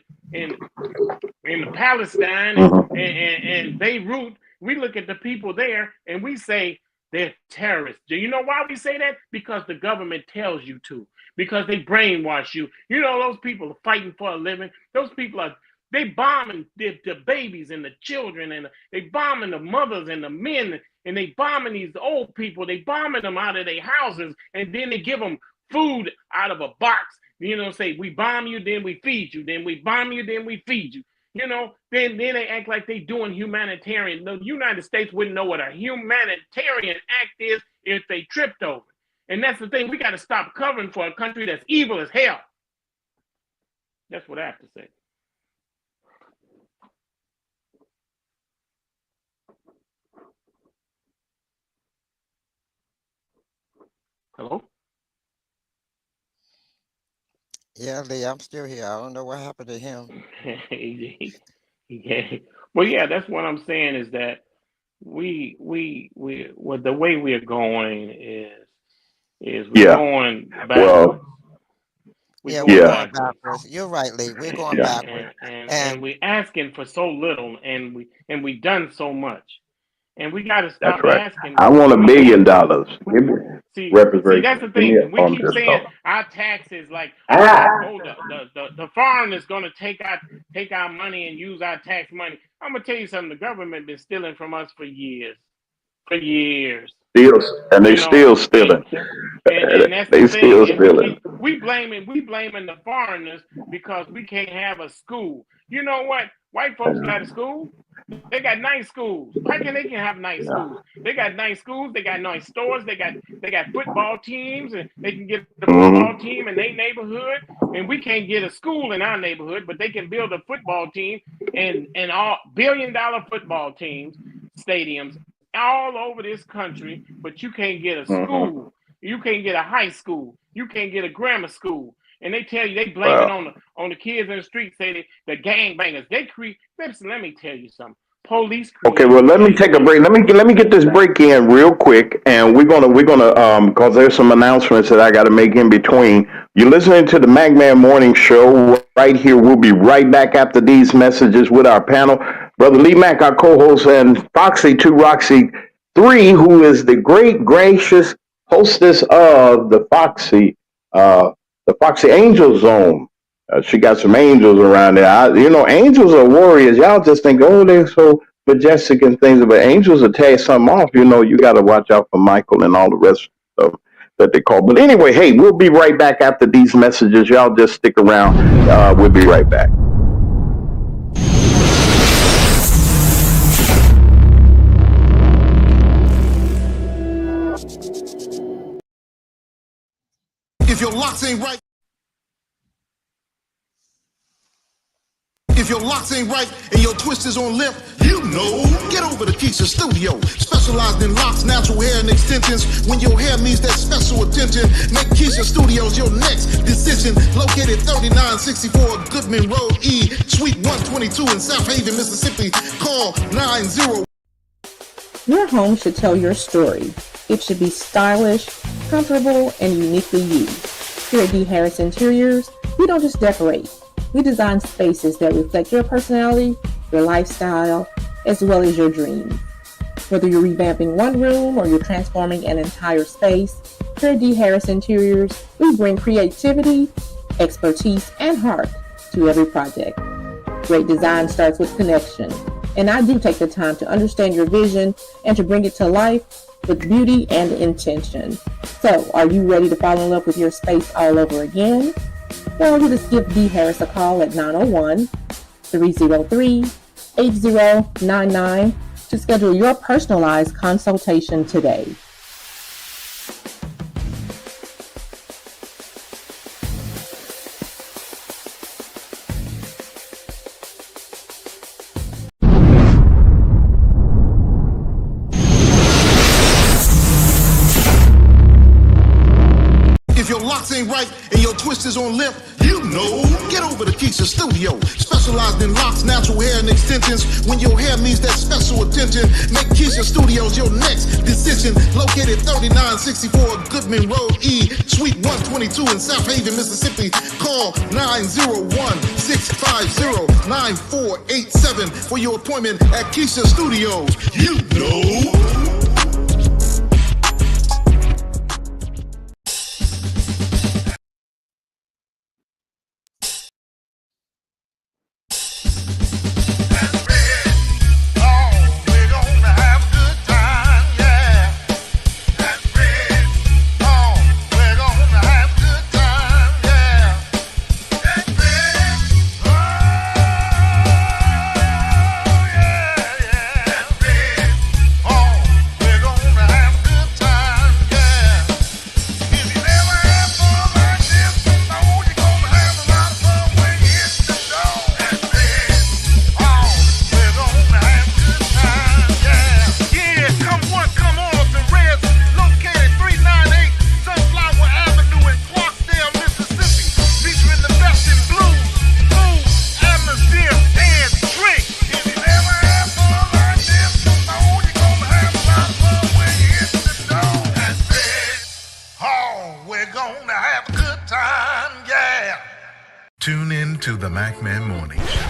Palestine Mm-hmm. and Beirut. We look at the people there and we say they're terrorists. Do you know why we say that? Because the government tells you to. Because they brainwash you. You know, those people are fighting for a living. Those people they bombing the babies and the children, and they bombing the mothers and the men, and they bombing these old people. They bombing them out of their houses, and then they give them food out of a box. Say we bomb you, then we feed you. Then we bomb you, then we feed you. Then they act like they doing humanitarian. The United States wouldn't know what a humanitarian act is if they tripped over. And that's the thing. We got to stop covering for a country that's evil as hell. That's what I have to say. Hello? Yeah, Lee, I'm still here. I don't know what happened to him. Yeah. Well, yeah, that's what I'm saying is that we well, the way we are going is we're Yeah. going backwards. Well, We're Yeah, going we're yeah. going backwards. backwards. You're right, Lee. We're going Yeah. backwards. And And we're asking for so little and we done so much. And we got to That's stop right. asking. I want $1 We billion. can't Give me see reparation. that's the Give me thing. a We on keep this saying talk. our taxes like Ah. the foreign is gonna take our money and use our tax money. I'm gonna tell you something, the government been stealing from us for years. For years. Still, and they You know, still stealing. and that's They the still thing. And we stealing. keep we blaming the foreigners because we can't have a school. You know what? White folks got a school. They got nice schools. Why can't they can have nice schools? They got nice schools. They got nice stores. They got football teams, and they can get a football Mm-hmm. team in their neighborhood. And we can't get a school in our neighborhood, but they can build a football team and all $1 billion football teams, stadiums all over this country. But you can't get a Mm-hmm. school. You can't get a high school. You can't get a grammar school. And they tell you they blame it Well, on the kids in the street, say the gangbangers. Listen, let me tell you something. Police okay, well, created let me take a break. Let me get this break in real quick, and we're gonna because there's some announcements that I got to make in between. You're listening to the Magman Morning Show right here. We'll be right back after these messages with our panel, Brother Lee Mack, our co-host, and Foxy Two Roxy Three, who is the great gracious hostess of the Foxy Angel Zone. She got some angels around there. Angels are warriors. Y'all just think, oh, they're so majestic and things, but angels will tear something off. You got to watch out for Michael and all the rest of that they call. But anyway, hey, we'll be right back after these messages. Y'all just stick around. We'll be right back. If your locks ain't right, if your locks ain't right and your twist is on limp, get over to Keisha Studio. Specialized in locks, natural hair, and extensions. When your hair needs that special attention, make Keisha Studios your next decision. Located 3964 Goodman Road E, Suite 122 in South Haven, Mississippi. Call 90. Your home should tell your story. It should be stylish, comfortable, and uniquely you. Here at D. Harris Interiors, we don't just decorate. We design spaces that reflect your personality, your lifestyle, as well as your dreams. Whether you're revamping one room or you're transforming an entire space, here at D. Harris Interiors, we bring creativity, expertise, and heart to every project. Great design starts with connection, and I do take the time to understand your vision and to bring it to life with beauty and intention. So, are you ready to fall in love with your space all over again? Well, you just give D. Harris a call at 901-303-8099 to schedule your personalized consultation today. If your locks ain't right and your twist is on limp, get over to Keisha Studio. Specialized in locks, natural hair, and extensions. When your hair needs that special attention, make Keisha Studios your next decision. Located 3964 Goodman Road E, Suite 122 in South Haven, Mississippi. Call 901-650-9487 for your appointment at Keisha Studios. Tune in to the MacMan Morning Show.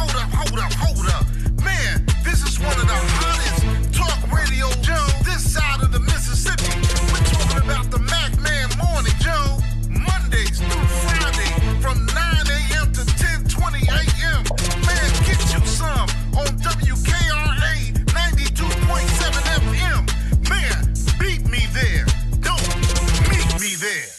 Hold up. Man, this is one of the hottest talk radio shows this side of the Mississippi. We're talking about the MacMan Morning Show, Mondays through Friday from 9 a.m. to 10:20 a.m. Man, get you some on WKRA 92.7 FM. Man, beat me there. Don't meet me there.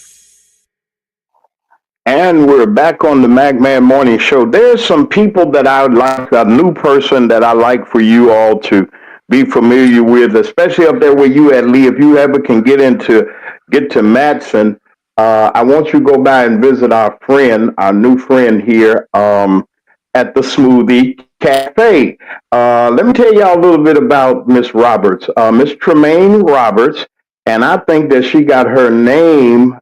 And we're back on the MacMan Morning Show. There's some people that I would like, a new person that I like for you all to be familiar with, especially up there where you at, Lee. If you ever can get to Matson, I want you to go by and visit our new friend here at the Smoothie Cafe. Let me tell y'all a little bit about Miss Roberts. Miss Tremaine Roberts. And I think that she got her name,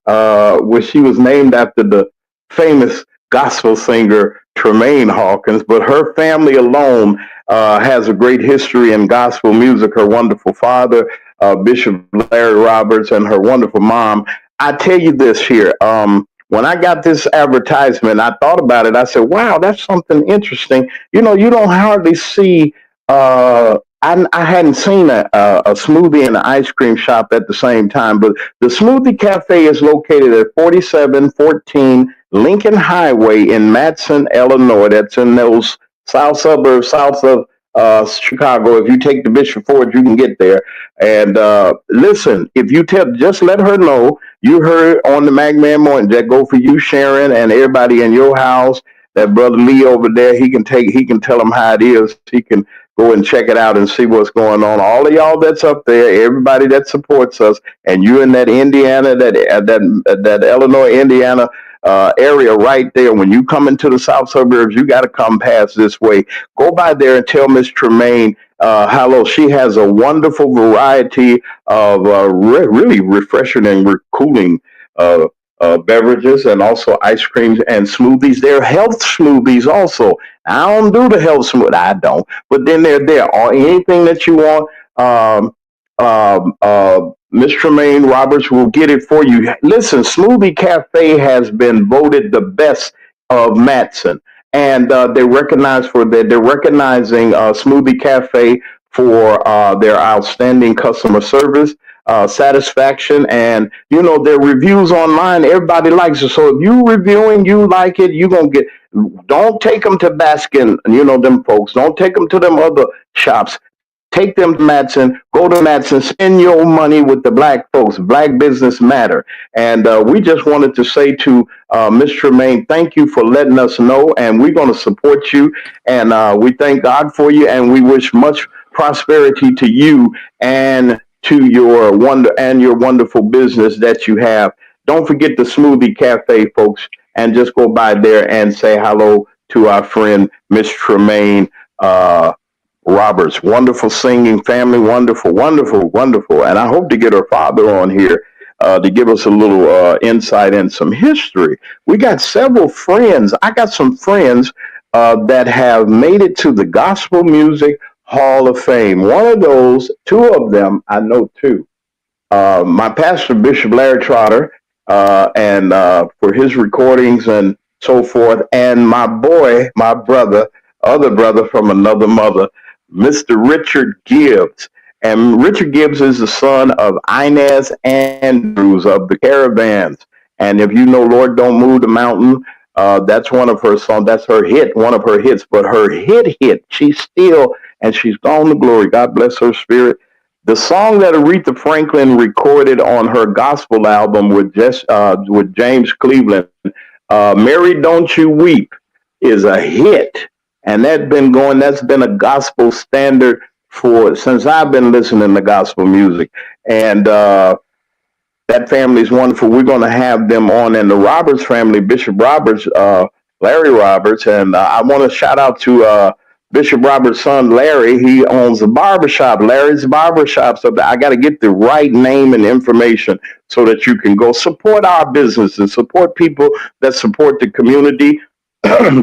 she was named after the famous gospel singer Tremaine Hawkins, but her family alone has a great history in gospel music. Her wonderful father, Bishop Larry Roberts, and her wonderful mom. I tell you this here, when I got this advertisement, I thought about it. I said, wow, that's something interesting. You don't hardly see I hadn't seen a smoothie and an ice cream shop at the same time, but the Smoothie Cafe is located at 4714 Lincoln Highway in Matson, Illinois. That's in those south suburbs, south of Chicago. If you take the Bishop Ford, you can get there. And listen, if you tell, just let her know you heard on the Magman Morning. That go for you, Sharon, and everybody in your house. That brother Lee over there, he can tell them how it is. He can go and check it out and see what's going on. All of y'all that's up there, everybody that supports us, and you in that Indiana, that Illinois, Indiana area right there. When you come into the south suburbs, you got to come past this way. Go by there and tell Miss Tremaine hello. She has a wonderful variety of really refreshing and cooling. Uh, Beverages and also ice creams and smoothies. They're health smoothies also. I don't do the health smoothie. I don't. But then they're there. Or anything that you want, Miss Tremaine Roberts will get it for you. Listen, Smoothie Cafe has been voted the best of Matson, and they're recognized for that. They're recognizing Smoothie Cafe for their outstanding customer service. Satisfaction and their reviews online, everybody likes it. So if you reviewing, you like it, you gonna get. Don't take them to Baskin, them folks. Don't take them to them other shops. Take them to Matson. Go to Matson. Spend your money with the black folks. Black business matter. And we just wanted to say to Ms. Tremaine, thank you for letting us know. And we're going to support you. And we thank God for you. And we wish much prosperity to you and to your wonderful business that you have. Don't forget the Smoothie Cafe, folks, and just go by there and say hello to our friend Miss Tremaine. Roberts, wonderful singing family, wonderful, wonderful, wonderful. And I hope to get her father on here to give us a little insight and some history. We got several friends. I got some friends that have made it to the Gospel Music Hall of Fame. One of those, two of them, I know two. My pastor, Bishop Larry Trotter, and for his recordings and so forth, and my boy, my brother, other brother from another mother, Mr. Richard Gibbs. And Richard Gibbs is the son of Inez Andrews of the Caravans. And if you know Lord Don't Move the Mountain, that's one of her songs. That's her hit, one of her hits. But her hit, she's still, and she's gone to glory. God bless her spirit. The song that Aretha Franklin recorded on her gospel album with James Cleveland, "Mary Don't You Weep," is a hit, and that's been a gospel standard for since I've been listening to gospel music, and that family is wonderful. We're going to have them on, and the Roberts family, Bishop Roberts, Larry Roberts, and I want to shout out to Bishop Roberts' son Larry. He owns a barbershop, Larry's Barbershop. So I got to get the right name and information so that you can go support our business and support people that support the community.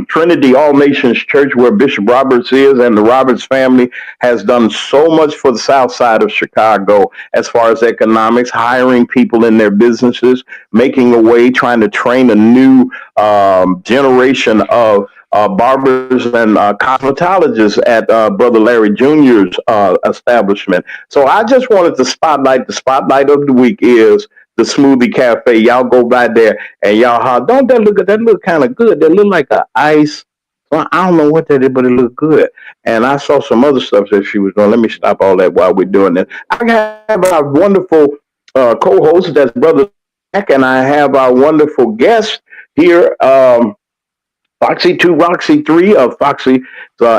Trinity All Nations Church, where Bishop Roberts is, and the Roberts family has done so much for the south side of Chicago as far as economics, hiring people in their businesses, making a way, trying to train a new generation of barbers and cosmetologists at Brother Larry Jr.'s establishment. So I just wanted to spotlight. The spotlight of the week is the Smoothie Cafe. Y'all go by there and y'all don't that look that look kind of good. That look like a ice. Well, I don't know what that is, but it looked good. And I saw some other stuff that she was doing. Let me stop all that while we're doing this. I have our wonderful co-host, that's Brother Jack, and I have our wonderful guest here. Foxy 2, Roxy 3 of Foxy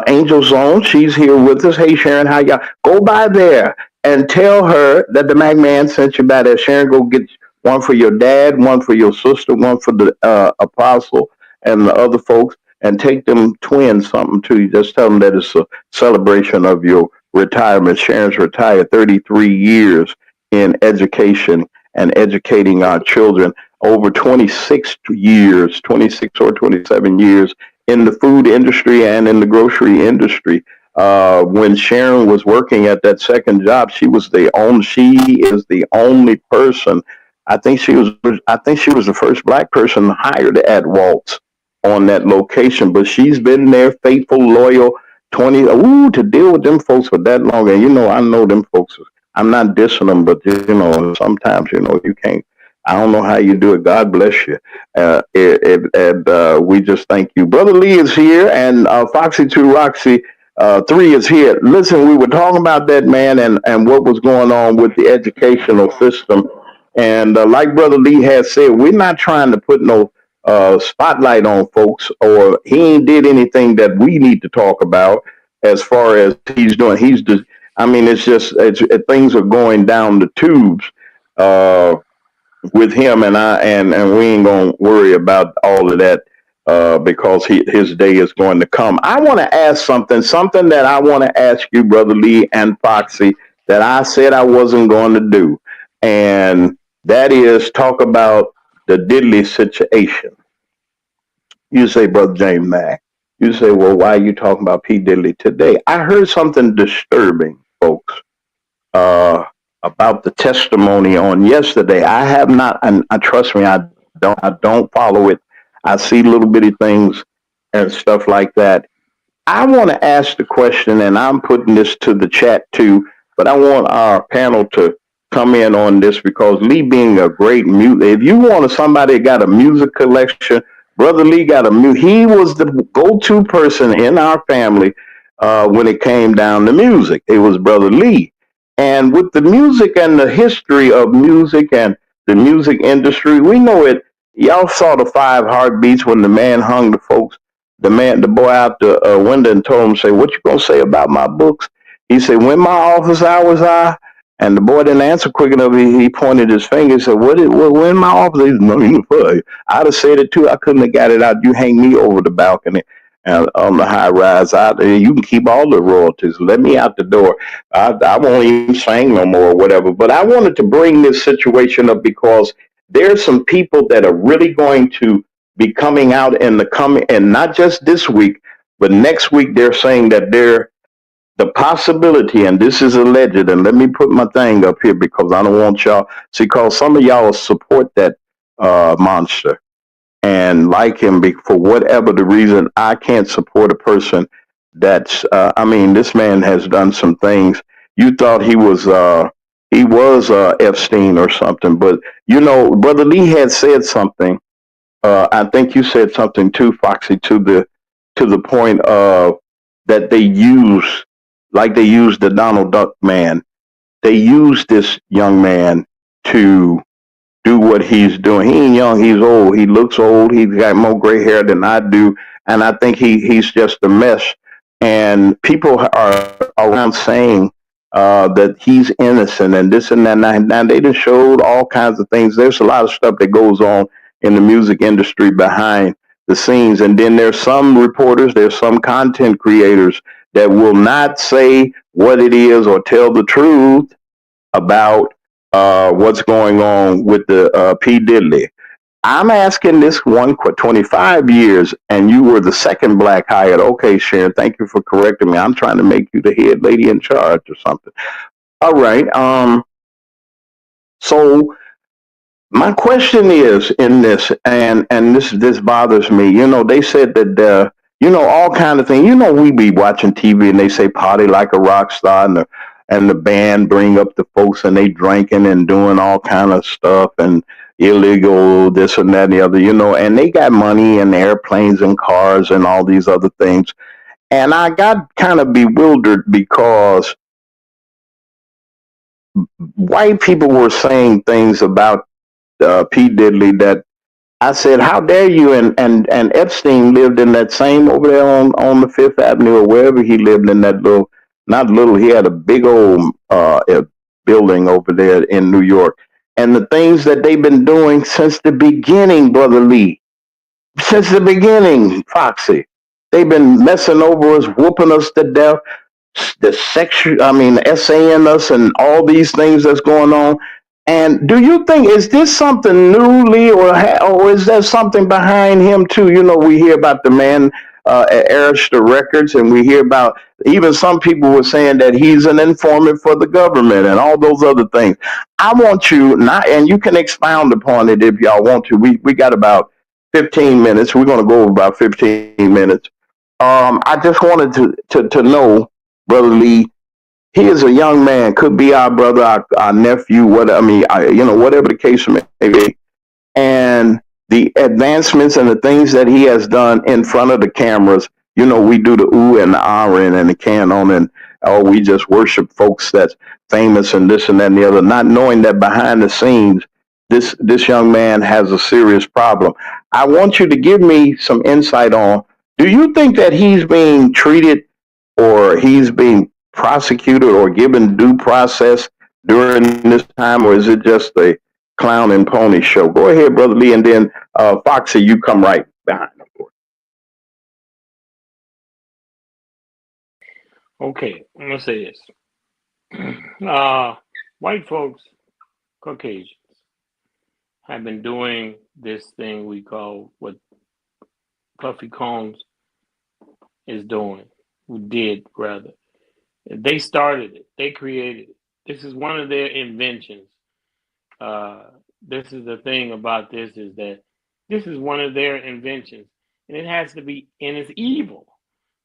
Angel Zone. She's here with us. Hey, Sharon, how y'all? Go by there and tell her that the Mac Man sent you by there. Sharon, go get one for your dad, one for your sister, one for the apostle and the other folks, and take them twins something to you. Just tell them that it's a celebration of your retirement. Sharon's retired 33 years in education and educating our children, over 26 years, 26 or 27 years in the food industry and in the grocery industry. When Sharon was working at that second job, she is the only person. I think she was the first black person hired at Waltz on that location, but she's been there, faithful, loyal, 20, ooh, to deal with them folks for that long. And, I know them folks. I'm not dissing them, but, sometimes, you can't. I don't know how you do it. God bless you. We just thank you. Brother Lee is here, and Foxy 2 Roxy 3 is here. Listen, we were talking about that, man, and what was going on with the educational system. And like Brother Lee has said, we're not trying to put no spotlight on folks, or he ain't did anything that we need to talk about as far as he's doing. He's just, I mean, things are going down the tubes. With him, and we ain't gonna worry about all of that because his day is going to come. I want to ask something that I want to ask you, Brother Lee and Foxy, that I said I wasn't going to do, and that is talk about the diddly situation. You say, Brother James Mack. You say, well, why are you talking about P. Diddley today? I heard something disturbing, folks, uh, about the testimony on yesterday. I have not, and trust me, I don't follow it. I see little bitty things and stuff like that. I want to ask the question, and I'm putting this to the chat too, but I want our panel to come in on this because Lee being a great mute, if you want somebody that got a music collection, Brother Lee got a mute. He was the go-to person in our family when it came down to music. It was Brother Lee. And with the music and the history of music and the music industry, we know it. Y'all saw the 5 heartbeats when the man hung the boy out the window and told him, say, what you gonna say about my books? He said, when my office hours are, and the boy didn't answer quick enough. He pointed his finger and said, when my office? He said, no, you fuck. I'd have said it too. I couldn't have got it out. You hang me over the balcony and on the high rise out there. You can keep all the royalties. Let me out the door. I won't even sing no more or whatever. But I wanted to bring this situation up because there's some people that are really going to be coming out in the coming, and not just this week, but next week. They're saying that the possibility, and this is alleged, and let me put my thing up here because I don't want y'all see, because some of y'all support that monster and like him for whatever the reason. I can't support a person that's. I mean, this man has done some things. You thought he was Epstein or something, but Brother Lee had said something. I think you said something too, Foxy, to the point of that they use, like they used the Donald Duck man. They use this young man to do what he's doing. He ain't young, he's old. He looks old. He's got more gray hair than I do, and I think he's just a mess. And people are around saying that he's innocent and this and that. Now they just showed all kinds of things. There's a lot of stuff that goes on in the music industry behind the scenes, and then there's some reporters, there's some content creators that will not say what it is or tell the truth about what's going on with the P. Diddley. I'm asking this 25 years, and you were the second black hired. Okay, Sharon, thank you for correcting me. I'm trying to make you the head lady in charge or something. All right. So my question is in this, and this bothers me. They said that all kind of things. We be watching TV and they say party like a rock star, and the band bring up the folks and they drinking and doing all kind of stuff and illegal this and that and the other. And they got money and airplanes and cars and all these other things. And I got kind of bewildered because white people were saying things about P. Diddley that I said, how dare you? And Epstein lived in that same over there on the Fifth Avenue or wherever he lived in that little, not little, he had a big old building over there in New York. And the things that they've been doing since the beginning, Brother Lee, since the beginning, Foxy, they've been messing over us, whooping us to death, the sexual, I mean, essaying us and all these things that's going on. And do you think, is this something new, Lee, or is there something behind him too? We hear about the man at Arista Records, and we hear about even some people were saying that he's an informant for the government and all those other things. I want you not, and you can expound upon it if y'all want to. We got about 15 minutes. We're going to go over about 15 minutes. I just wanted to know, Brother Lee, he is a young man, could be our brother, our nephew, what I mean, whatever the case may be, and the advancements and the things that he has done in front of the cameras. We do the ooh and the ahhing and the can on, and we just worship folks that's famous and this and that and the other, not knowing that behind the scenes, this young man has a serious problem. I want you to give me some insight on. Do you think that he's being treated or he's being prosecuted or given due process during this time, or is it just a clown and pony show? Go ahead, Brother Lee, and then Foxy, you come right behind, of course. Okay, I'm gonna say this. White folks, Caucasians, have been doing this thing we call what Puffy Combs is doing, who did rather. They started it. They created it. This is one of their inventions. This is the thing about this is that this is one of their inventions, and it has to be, and it's evil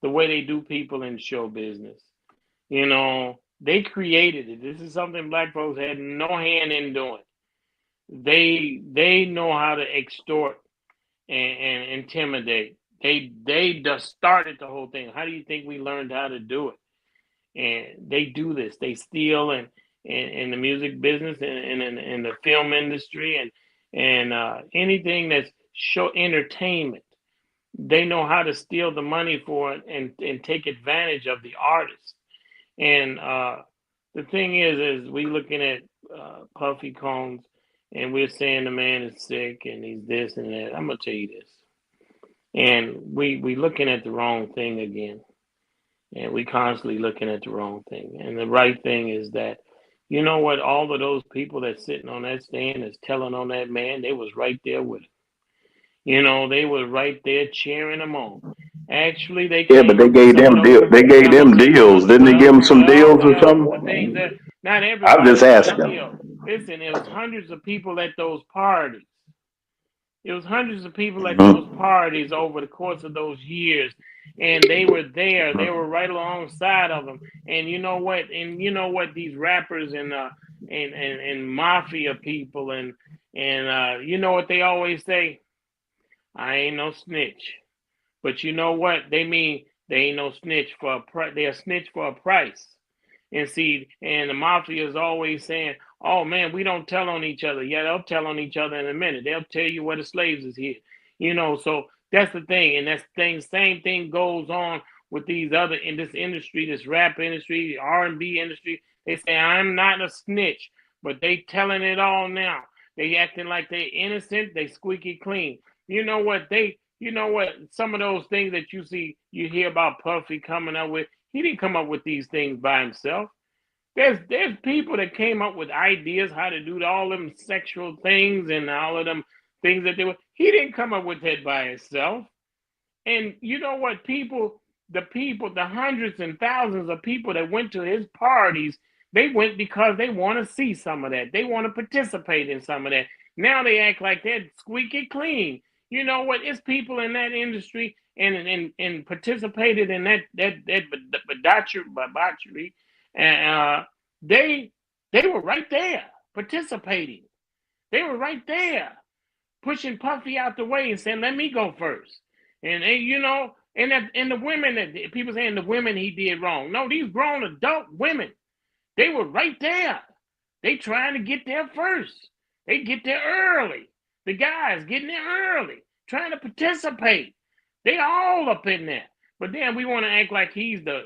the way they do people in show business. They created it. This is something black folks had no hand in doing. They know how to extort and intimidate. They just started the whole thing. How do you think we learned how to do it? And they do this. They steal and in the music business and in the film industry and anything that's show entertainment. They know how to steal the money for it and take advantage of the artist. And the thing is we looking at Puffy Combs and we're saying the man is sick and he's this and that. I'm gonna tell you this, and we looking at the wrong thing again. And we constantly looking at the wrong thing. And the right thing is that, you know what, all of those people that's sitting on that stand that's telling on that man, they was right there with him. They was right there cheering him on. Actually, they Yeah, but came they up with gave some of them those. they gave them deals. Didn't they give them some deals or The things something? that not I'm everybody just got a asking. deal. Listen, it was hundreds of people at those parties. It was hundreds of people at those Mhm. parties over the course of those years, and they were there. They were right alongside of them. And you know what? And you know what? These rappers and mafia people and you know what they always say? I ain't no snitch. But you know what? They mean they ain't no snitch for a price. They're a snitch for a price. And see, and the mafia is always saying, "Oh man, we don't tell on each other." Yeah, they'll tell on each other in a minute. They'll tell you where the slaves is here. So that's the thing, and that's the thing. Same thing goes on with these other in this industry, this rap industry, R&B industry. They say I'm not a snitch, but they telling it all now. They acting like they innocent. They squeaky clean. You know what they? You know what? Some of those things that you hear about Puffy coming up with. He didn't come up with these things by himself. There's people that came up with ideas how to do all them sexual things and all of them things that they were. He didn't come up with that by himself. And you know what? The hundreds and thousands of people that went to his parties, they went because they want to see some of that. They want to participate in some of that. Now they act like they're squeaky clean. You know what? It's people in that industry and participated in that debauchery, and they they were right there participating. They were right there pushing Puffy out the way and saying, "Let me go first." And the women that people saying the women he did wrong. No, these grown adult women, they were right there. They trying to get there first. They get there early. The guys getting there early, trying to participate. They all up in there. But then we want to act like he's the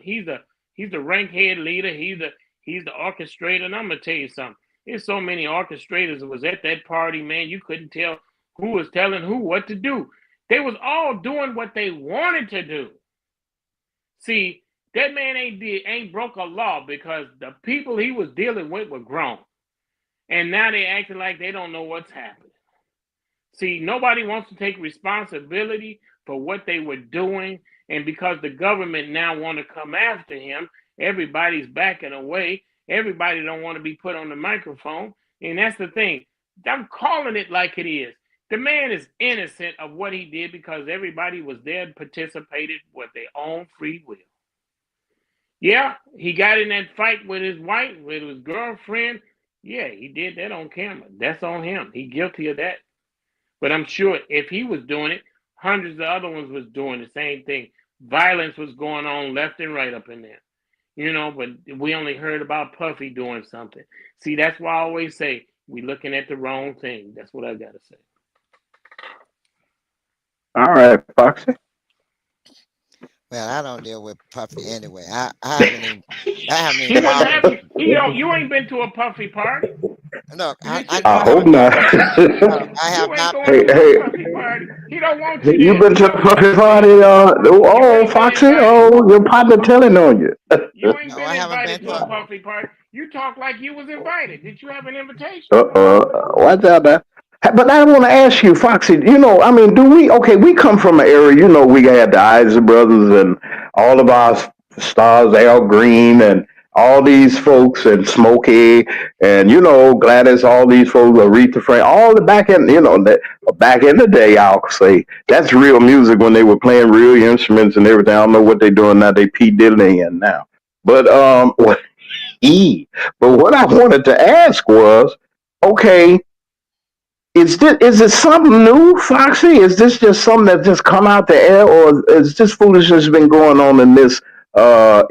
rank head leader. He's the orchestrator. And I'm gonna tell you something. There's so many orchestrators that was at that party, man. You couldn't tell who was telling who what to do. They was all doing what they wanted to do. See, that man ain't broke a law because the people he was dealing with were grown. And now they acting like they don't know what's happening. See, nobody wants to take responsibility for what they were doing. And because the government now want to come after him, everybody's backing away. Everybody don't want to be put on the microphone. And that's the thing. I'm calling it like it is. The man is innocent of what he did because everybody was there and participated with their own free will. Yeah, he got in that fight with his wife, with his girlfriend. Yeah, he did that on camera. That's on him. He guilty of that. But I'm sure if he was doing it, hundreds of other ones was doing the same thing. Violence was going on left and right up in there. But we only heard about Puffy doing something. See, that's why I always say we looking at the wrong thing. That's what I gotta say. All right, Foxy. Well, I don't deal with Puffy anyway. I haven't even He was bothered happy. with him. You ain't been to a Puffy party. Look, You I should I know go. hope him. not. I have You ain't not going been Hey, to to. no hey, Puffy party. He don't want you you there. been You to the don't want puppy to see party? him. You Oh, ain't been Foxy. invited. Oh, your partner telling on you. You ain't No, been I haven't been invited to to a a. Puffy party. You talk like you was invited. Did you have an invitation? Watch out now. But I want to ask you, Foxy. I mean, do we? Okay, we come from an area. We had the Isley Brothers and all of our stars, Al Green, and all these folks, and Smokey, and Gladys. All these folks, Aretha Franklin, all the back in. That back in the day, I'll say that's real music when they were playing real instruments and everything. I don't know what they're doing now. They P Diddy in now. But E. But what I wanted to ask was, okay, is it something new, Foxy? Is this just something that just come out the air, or is this foolishness been going on in this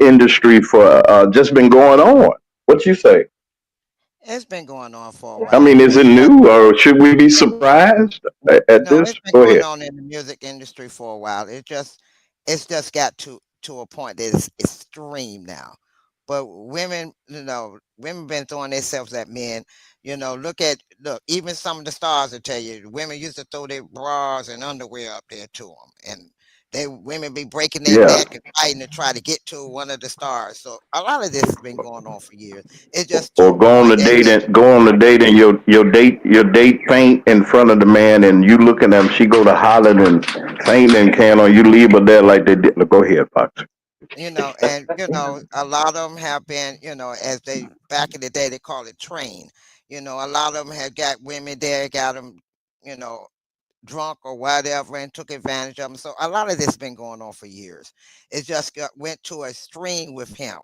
industry for just been going on? What you say? It's been going on for a I while. mean, is it It's just new, or should we be surprised at no, this? it's been Go going ahead. on in the music industry for a while. It's just got to a point that it's extreme now. But women been throwing themselves at men. Look, even some of the stars will tell you, women used to throw their bras and underwear up there to them, and they women be breaking their Yeah. neck and fighting to try to get to one of the stars. So a lot of this has been going on for years. It's just to Or a point that go on the date, and your date faint in front of the man, and you looking at him. She go to hollering and fainting and can on you leave her there like they did. Go ahead, Fox. and a lot of them have been, as they back in the day they call it train. A lot of them have got women there, got them, you know drunk or whatever, and took advantage of them. So a lot of this been going on for years. It just went to a extreme with him.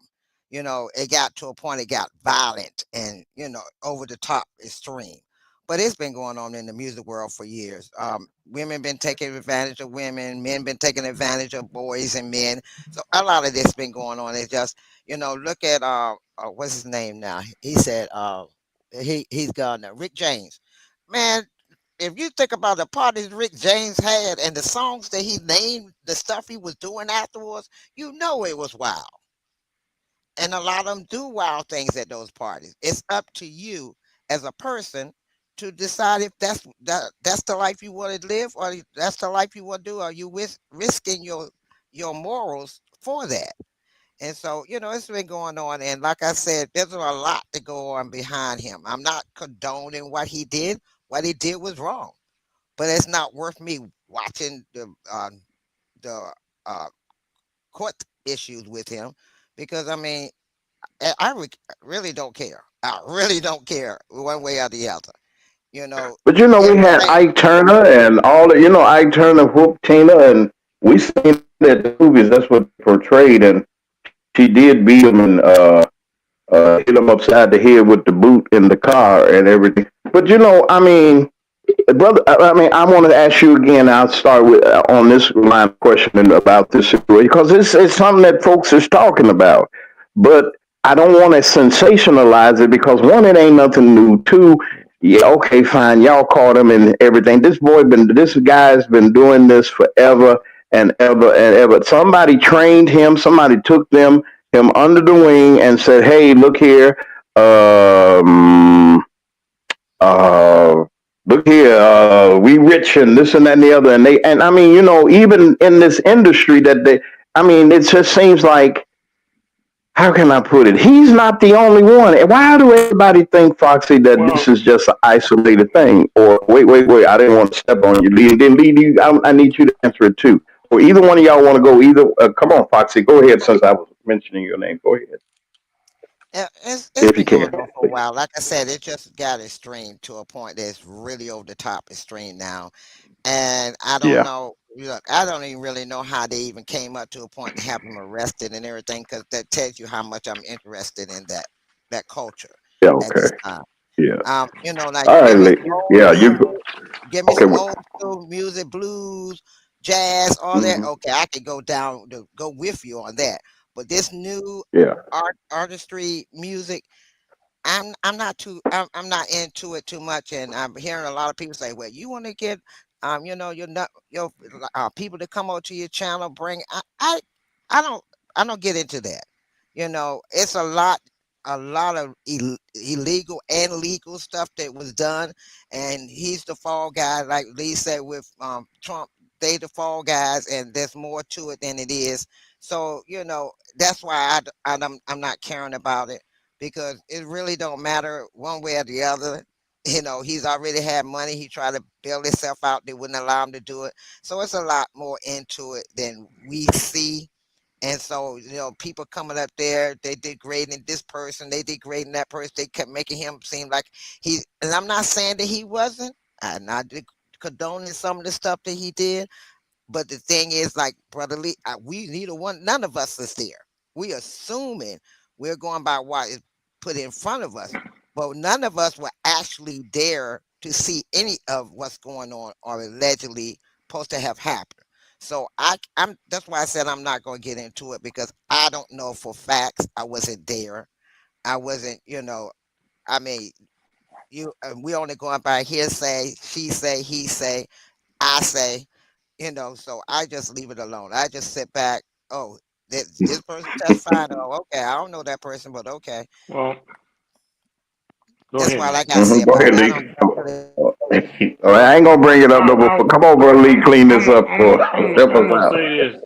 It got to a point it got violent and over the top extreme. But it's been going on in the music world for years. Women been taking advantage of women, men been taking advantage of boys and men. So a lot of this been going on. It's just look at what's his name now? He said he's gone now. Rick James, man, if you think about the parties Rick James had and the songs that he named, the stuff he was doing afterwards, it was wild. And a lot of them do wild things at those parties. It's up to you as a person to decide if that's the life you want to live, or that's the life you want to do. Or you risking your morals for that? And so, it's been going on. And like I said, there's a lot to go on behind him. I'm not condoning what he did. What he did was wrong, but it's not worth me watching the uh, court issues with him, because I mean, really don't care. I really don't care one way or the other. But we had Everything. Ike Turner and all the, Ike Turner whooped Tina, and we seen it at the movies. That's what they portrayed, and she did beat him and hit him upside the head with the boot in the car and everything. But I mean, brother, I mean, I want to ask you again. I'll start with on this line of questioning about this situation because it's something that folks is talking about, but I don't want to sensationalize it because one, it ain't nothing new. Two, yeah, okay, fine, y'all caught him and everything. This guy's been doing this forever and ever and ever. Somebody trained him. Somebody took him under the wing and said, "Hey, look here." Um, uh, Look here, we rich and this and that and the other, and I mean, even in this industry I mean, it just seems like, how can I put it? He's not the only one. Why do everybody think, Foxy, that this Well, is just an isolated thing? Or wait, I didn't want to step on you, Lee. Then Lee, I need you to answer it too. Or either one of y'all want to go? Either, come on, Foxy, go ahead. Since I was mentioning your name, go ahead. It's if you been going can, on for a please. while. Like I said, it just got extreme to a point that's really over the top extreme now. And I don't Yeah. know. Look, I don't even really know how they even came up to a point to have him arrested and everything, because that tells you how much I'm interested in that culture Yeah. at Okay. this time. Yeah. Like All you right, give me Lee. some old Yeah. You. school, give me Okay. some old school music, blues, jazz, all that. Mm-hmm. Okay, I could go with you on that. But this new Yeah. artistry music, I'm not I'm not into it too much, and I'm hearing a lot of people say, "Well, you want to get, you're not your people to come over to your channel, bring." I don't I don't get into that. It's a lot of illegal and legal stuff that was done, and he's the fall guy, like Lee said with Trump. They the fall guys, and there's more to it than it is. So that's why I'm not caring about it, because it really don't matter one way or the other. He's already had money. He tried to bail himself out. They wouldn't allow him to do it. So it's a lot more into it than we see. And so, people coming up there, they degrading this person, they degrading that person. They kept making him seem like and I'm not saying that he wasn't. I'm not condoning some of the stuff that he did. But the thing is, like Brother Lee, we neither one, none of us is there. We assuming we're going by what is put in front of us, but none of us were actually there to see any of what's going on or allegedly supposed to have happened. So I'm that's why I said I'm not going to get into it, because I don't know for facts. I wasn't there. I wasn't. I mean, we only going by hearsay. She say, he say, I say. So I just leave it alone. I just sit back. Oh, this person testified. Oh, okay. I don't know that person, but okay. Well, go That's ahead, what I Mac. got to say Go about ahead, it. I Lee. don't really. All right, I ain't gonna bring it up no more. Come on, bro, Lee, clean this up for help I'm us gonna out. say this.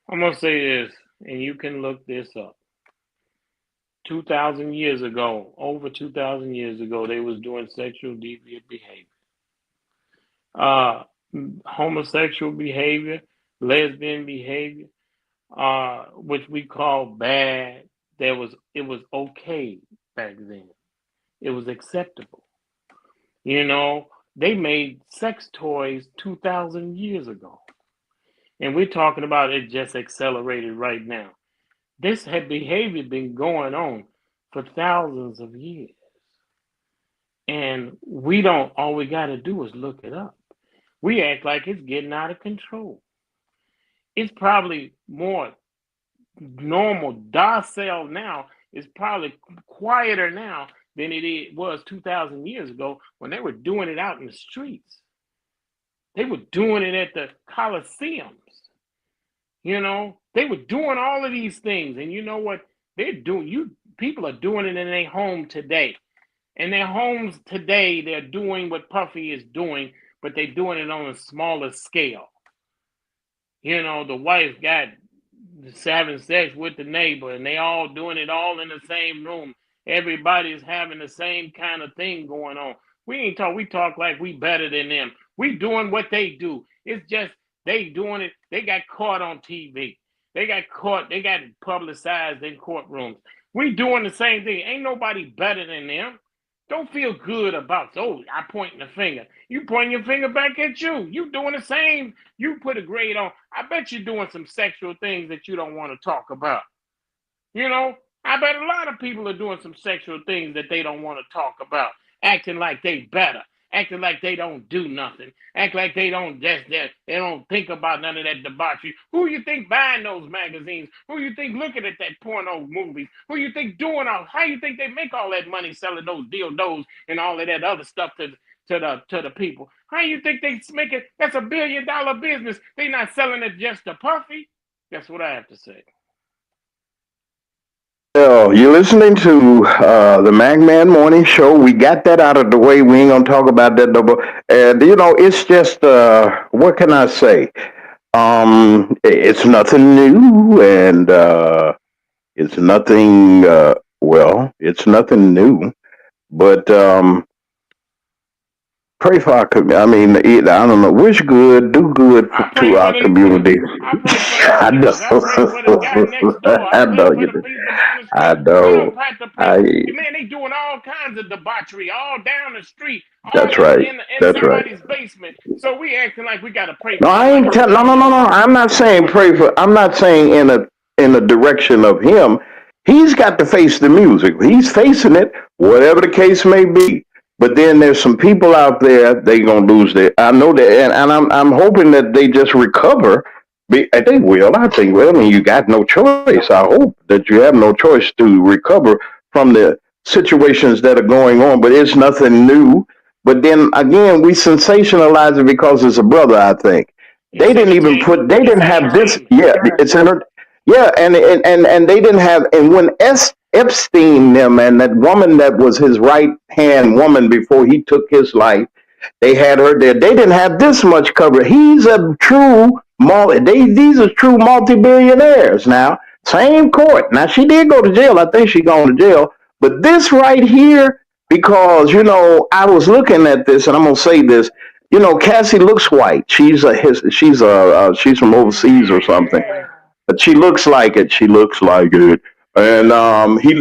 I'm gonna say this, and you can look this up. 2,000 years ago, over 2,000 years ago, they was doing sexual deviant behavior, uh, homosexual behavior, lesbian behavior, which we call bad. It was okay back then. It was acceptable. You know, they made sex toys 2,000 years ago, and we're talking about it just accelerated right now. This had behavior been going on for thousands of years. And we don't, all we got to do is look it up. We act like it's getting out of control. It's probably more normal, docile now. It's probably quieter now than was 2,000 years ago when they were doing it out in the streets. They were doing it at the Colosseums. They were doing all of these things. And you know what? They're doing, people are doing it in their home today. In their homes today, they're doing what Puffy is doing, but they're doing it on a smaller scale. The wife got having sex with the neighbor, and they all doing it all in the same room. Everybody's having the same kind of thing going on. We ain't talk. We talk like we better than them. We doing what they do. It's just they doing it. They got caught on TV. They got caught. They got publicized in courtrooms. We doing the same thing. Ain't nobody better than them. Don't feel good about, oh, I pointing the finger. You pointing your finger back at you. You doing the same. You put a grade on. I bet you're doing some sexual things that you don't want to talk about. You know, I bet a lot of people are doing some sexual things that they don't want to talk about, acting like they better, acting like they don't do nothing, act like they don't they don't think about none of that debauchery. Who you think buying those magazines? Who you think looking at that porno movies? Who you think doing all? How you think they make all that money selling those dildos and all of that other stuff to the people? How you think they make it? That's $1 billion business. They not selling it just to Puffy. That's what I have to say. Well, you're listening to the Magman Morning Show. We got that out of the way. We ain't gonna talk about that no more. And it's just what can I say? It's nothing new, and it's nothing. Well, it's nothing new, but Pray for our community. I mean, I don't know. Wish good, do good I pray to for our the community. I pray for the I know. neighbors. I pray for the guy next door. I I pray know for you the do. people down the I street. We don't know. have to pray I. for man. They doing all kinds of debauchery all down the street, all That's right. in That's right. somebody's basement. So we acting like we got to pray No, for I ain't somebody tell. who No, don't no, no, know. no. I'm not saying pray for. I'm not saying in a direction of him. He's got to face the music. He's facing it, whatever the case may be. But then there's some people out there they gonna lose their. I know that, and I'm hoping that they just recover. They will. I think. Well, I mean, you got no choice. I hope that you have no choice to recover from the situations that are going on. But it's nothing new. But then again, we sensationalize it because it's a brother. I think they It's didn't even entertainment. put. They It's didn't have this. entertainment. Yeah, it's yeah, and they didn't have. And when Epstein them and that woman that was his right hand woman before he took his life, they had her there. They didn't have this much cover. He's a true these are true multi-billionaires now. Same court. Now she did go to jail. I think she gone to jail. But this right here, because I was looking at this, and I'm gonna say this. Cassie looks white. She's from overseas or something, but she looks like it. She looks like it. And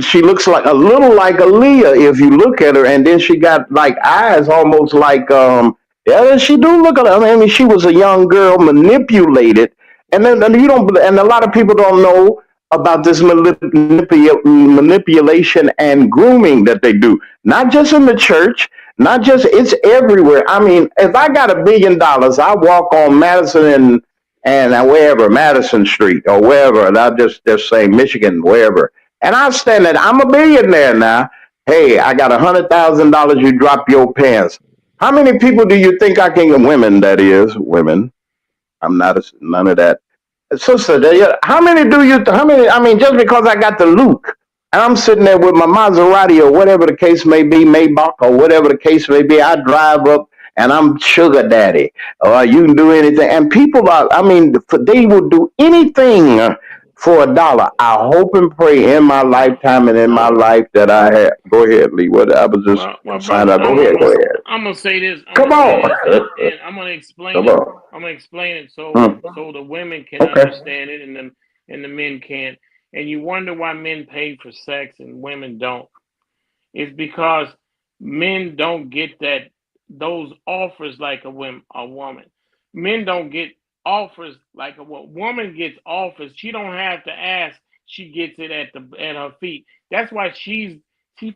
she looks like a little like Aaliyah if you look at her, and then she got like eyes almost like yeah, she do look like. I mean, she was a young girl manipulated, and then and you don't, and a lot of people don't know about this manipulation and grooming that they do, not just in the church, not just it's everywhere. I mean, if I got $1 billion, I walk on Madison and wherever Madison Street or wherever, and I just say Michigan, wherever, and I stand there. I'm a billionaire now. Hey, I got $100,000. You drop your pants. How many people do you think I can? Women, that is, women. I'm not none of that. Sister, how many do you? How many? I mean, just because I got the Luke, and I'm sitting there with my Maserati or whatever the case may be, Maybach or whatever the case may be, I drive up and I'm sugar daddy, or you can do anything. And people are, I mean, they will do anything for $1. I hope and pray in my Well, lifetime and in my life that I have. Go ahead, Lee. What I was just signing brother, up. Go ahead. Go ahead. I'm gonna say this. I'm Come gonna say on. this, and I'm gonna explain Come it. on. I'm gonna explain it Hmm. so the women can Okay. understand it, and the men can. And you wonder why men pay for sex and women don't. It's because men don't get those offers like a woman. Men don't get offers like a woman gets offers. She don't have to ask. She gets it at her feet. That's why she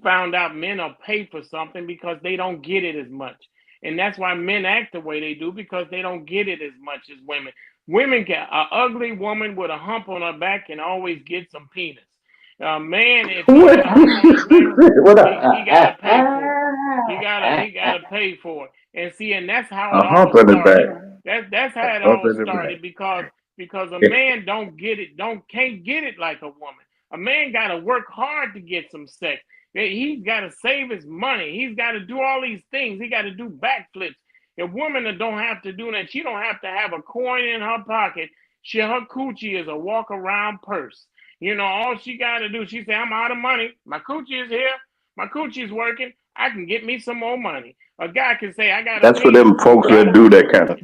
found out men will pay for something because they don't get it as much. And that's why men act the way they do because they don't get it as much as women. Women can an ugly woman with a hump on her back can always get some penis. A man, if he What? got a hump on his back, What he gotta pay for it. He gotta pay for it. And see, and that's how it a all hump in his started. back. That's how it Hump all in his back. started because a man don't get it, can't get it like a woman. A man gotta work hard to get some sex. He's gotta save his money. He's gotta do all these things. He gotta do backflips. A woman that don't have to do that, she don't have to have a coin in her pocket. Her coochie is a walk around purse. All she got to do, she say, I'm out of money. My coochie is here. My coochie's working. I can get me some more money. A guy can say, I got a That's for penis. them folks that do that kind of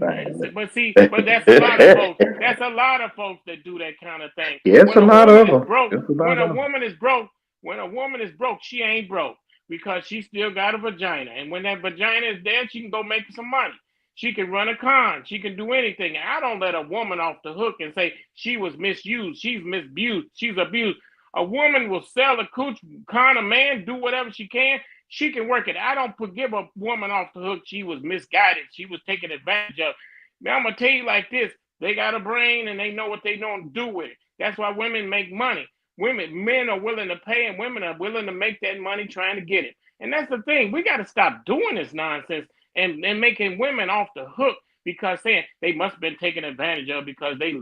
But that's a lot of folks. thing. That's a lot of folks that do that kind of thing. Yeah, it's When a a lot woman of is them. broke, It's a when lot a of them. woman is broke, when a woman is broke, she ain't broke because she still got a vagina. And when that vagina is there, she can go make some money. She can run a con. She can do anything. I don't let a woman off the hook and say she was misused. She's misused. She's abused. A woman will sell a cooch, con a man, do whatever she can. She can work it. I don't give a woman off the hook. She was misguided. She was taken advantage of. Now I'm gonna tell you like this: they got a brain and they know what they don't do with it. That's why women make money. Men are willing to pay, and women are willing to make that money trying to get it. And that's the thing. We got to stop doing this nonsense and making women off the hook because saying they must have been taken advantage of because they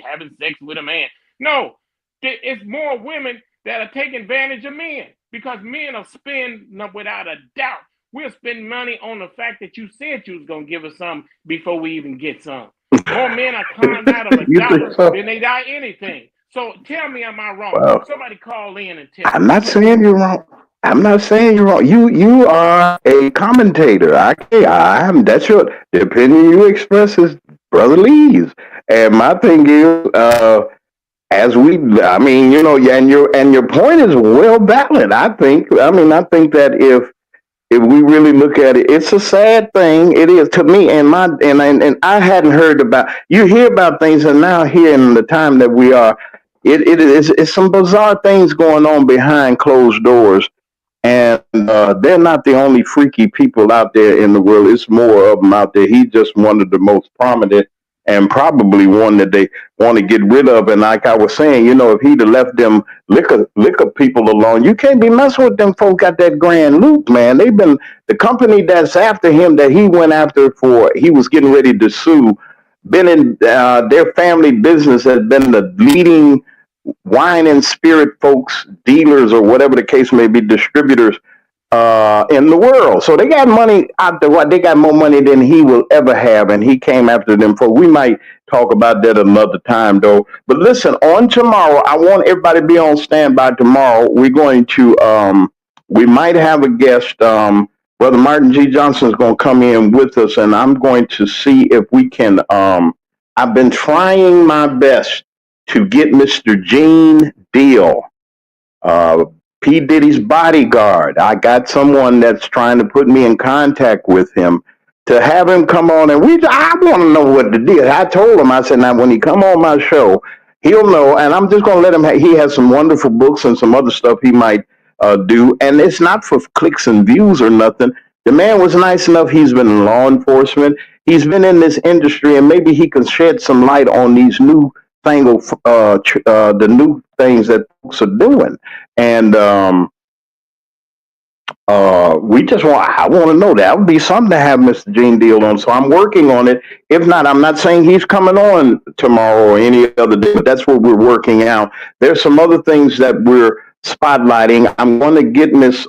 having sex with a man. No, it's more women that are taking advantage of men because men are spending without a doubt. We'll spend money on the fact that you said you was gonna give us some before we even get some. More men are conned out of a You think dollar so? than they die anything. So tell me, am I wrong? Well, Somebody call in and tell I'm me. not saying you're wrong. I'm not saying you're wrong. You are a commentator. I'm that's your the opinion you express is Brother Lee's. And my thing is, as we, I mean, yeah, and your point is well valid. I think that if we really look at it, it's a sad thing. It is to me, and I hadn't heard about. You hear about things, and now here in the time that we are, it is it's some bizarre things going on behind closed doors, and they're not the only freaky people out there in the world. It's more of them out there. He's just one of the most prominent and probably one that they want to get rid of. And like I was saying, if he'd have left them liquor people alone, you can't be messing with them folk got that grand loot, man. They've been the company that's after him that he went after for he was getting ready to sue. Been in their family business has been the leading wine and spirit folks, dealers, or whatever the case may be, distributors in the world. So they got money out there. They got more money than he will ever have, and he came after them. For we might talk about that another time, though. But listen, on tomorrow, I want everybody to be on standby tomorrow. We're going to we might have a guest. Brother Martin G. Johnson is going to come in with us, and I'm going to see if we can. I've been trying my best to get Mr. Gene Deal, uh, P. Diddy's bodyguard. I got someone that's trying to put me in contact with him to have him come on, and I want to know what the deal. I told him, I said, now when he come on my show, he'll know, and I'm just going to let him. He has some wonderful books and some other stuff he might do, and it's not for clicks and views or nothing. The man was nice enough. He's been in law enforcement. He's been in this industry, and maybe he can shed some light on these new the new things that folks are doing. And I want to know that would be something to have Mr. Gene Deal on. So I'm working on it. If not, I'm not saying he's coming on tomorrow or any other day, but that's what we're working out. There's some other things that we're spotlighting. I'm going to get Miss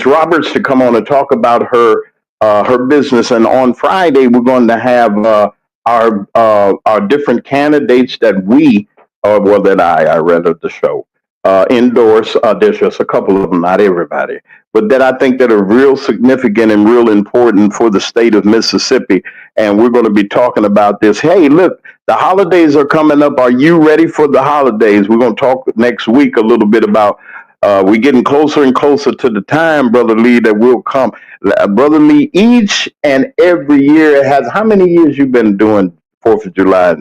Roberts to come on and talk about her business. And on Friday, we're going to have our different candidates that that I read of the show endorse. There's just a couple of them, not everybody, but that I think that are real significant and real important for the state of Mississippi. And we're going to be talking about this. Hey, look, the holidays are coming up. Are you ready for the holidays? We're going to talk next week a little bit about. We're getting closer and closer to the time, Brother Lee, that will come. Brother Lee, each and every year has. How many years you been doing Fourth of July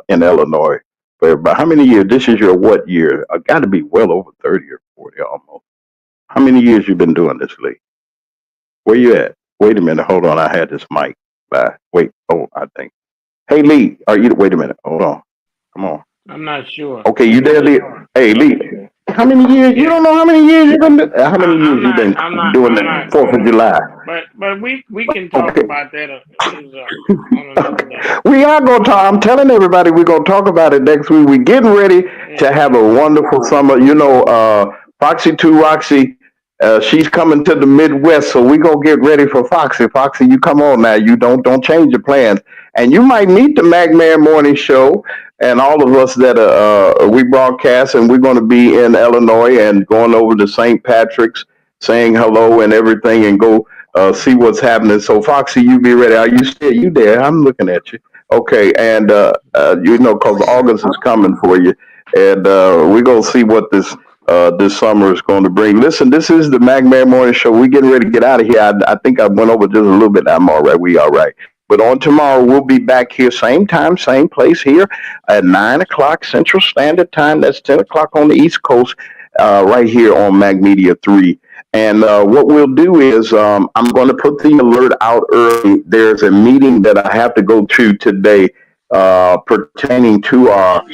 in Illinois? For everybody, how many years? This is your what year? I got to be well over 30 or 40 almost. How many years you been doing this, Lee? Where you at? Wait a minute. Hold on. I had this mic. Wait. Oh, I think. Hey, Lee. Are you? Wait a minute. Hold on. Come on. I'm not sure. Okay, you there, Lee? Hey, Lee. How many years? You don't know how many years you've been. How many years you been doing the 4th of July? But we can talk about that on another day. We are going to talk. I'm telling everybody we're going to talk about it next week. We're getting ready to have a wonderful summer. Foxy 2 Roxy, she's coming to the Midwest, so we're going to get ready for Foxy. Foxy, you come on now. You don't change your plans. And you might meet the McMahon Morning Show and all of us that we broadcast, and we're going to be in Illinois and going over to St. Patrick's, saying hello and everything, and go see what's happening. So, Foxy, you be ready. Are you still you there? I'm looking at you. Okay, and because August is coming for you, and we're gonna see what this summer is going to bring. Listen, this is the McMahon Morning Show. We're getting ready to get out of here. I think I went over just a little bit. I'm all right. We all right. But on tomorrow, we'll be back here, same time, same place here at 9 o'clock Central Standard Time. That's 10 o'clock on the East Coast, right here on Mag Media 3. And what we'll do is I'm going to put the alert out early. There's a meeting that I have to go to today pertaining to our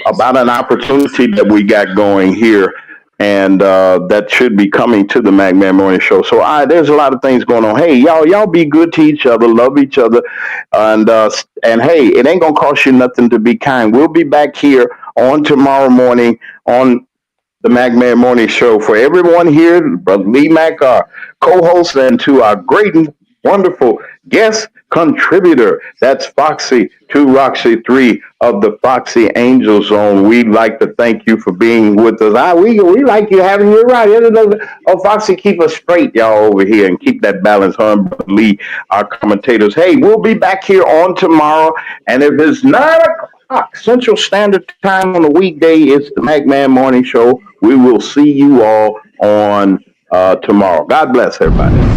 about an opportunity that we got going here, and that should be coming to the McMahon Morning Show. So there's a lot of things going on. Hey, y'all be good to each other, love each other, and hey, it ain't gonna cost you nothing to be kind. We'll be back here on tomorrow morning on the McMahon Morning Show. For everyone here, Brother Lee Mack, our co-host, and to our great and wonderful guest, contributor. That's Foxy 2 Roxy 3 of the Foxy Angel Zone. We'd like to thank you for being with us. We like you having you right. Oh, Foxy, keep us straight, y'all, over here and keep that balance, huh? Lee, our commentators. Hey, we'll be back here on tomorrow. And if it's 9 o'clock Central Standard Time on a weekday, it's the McMahon Morning Show. We will see you all on tomorrow. God bless everybody.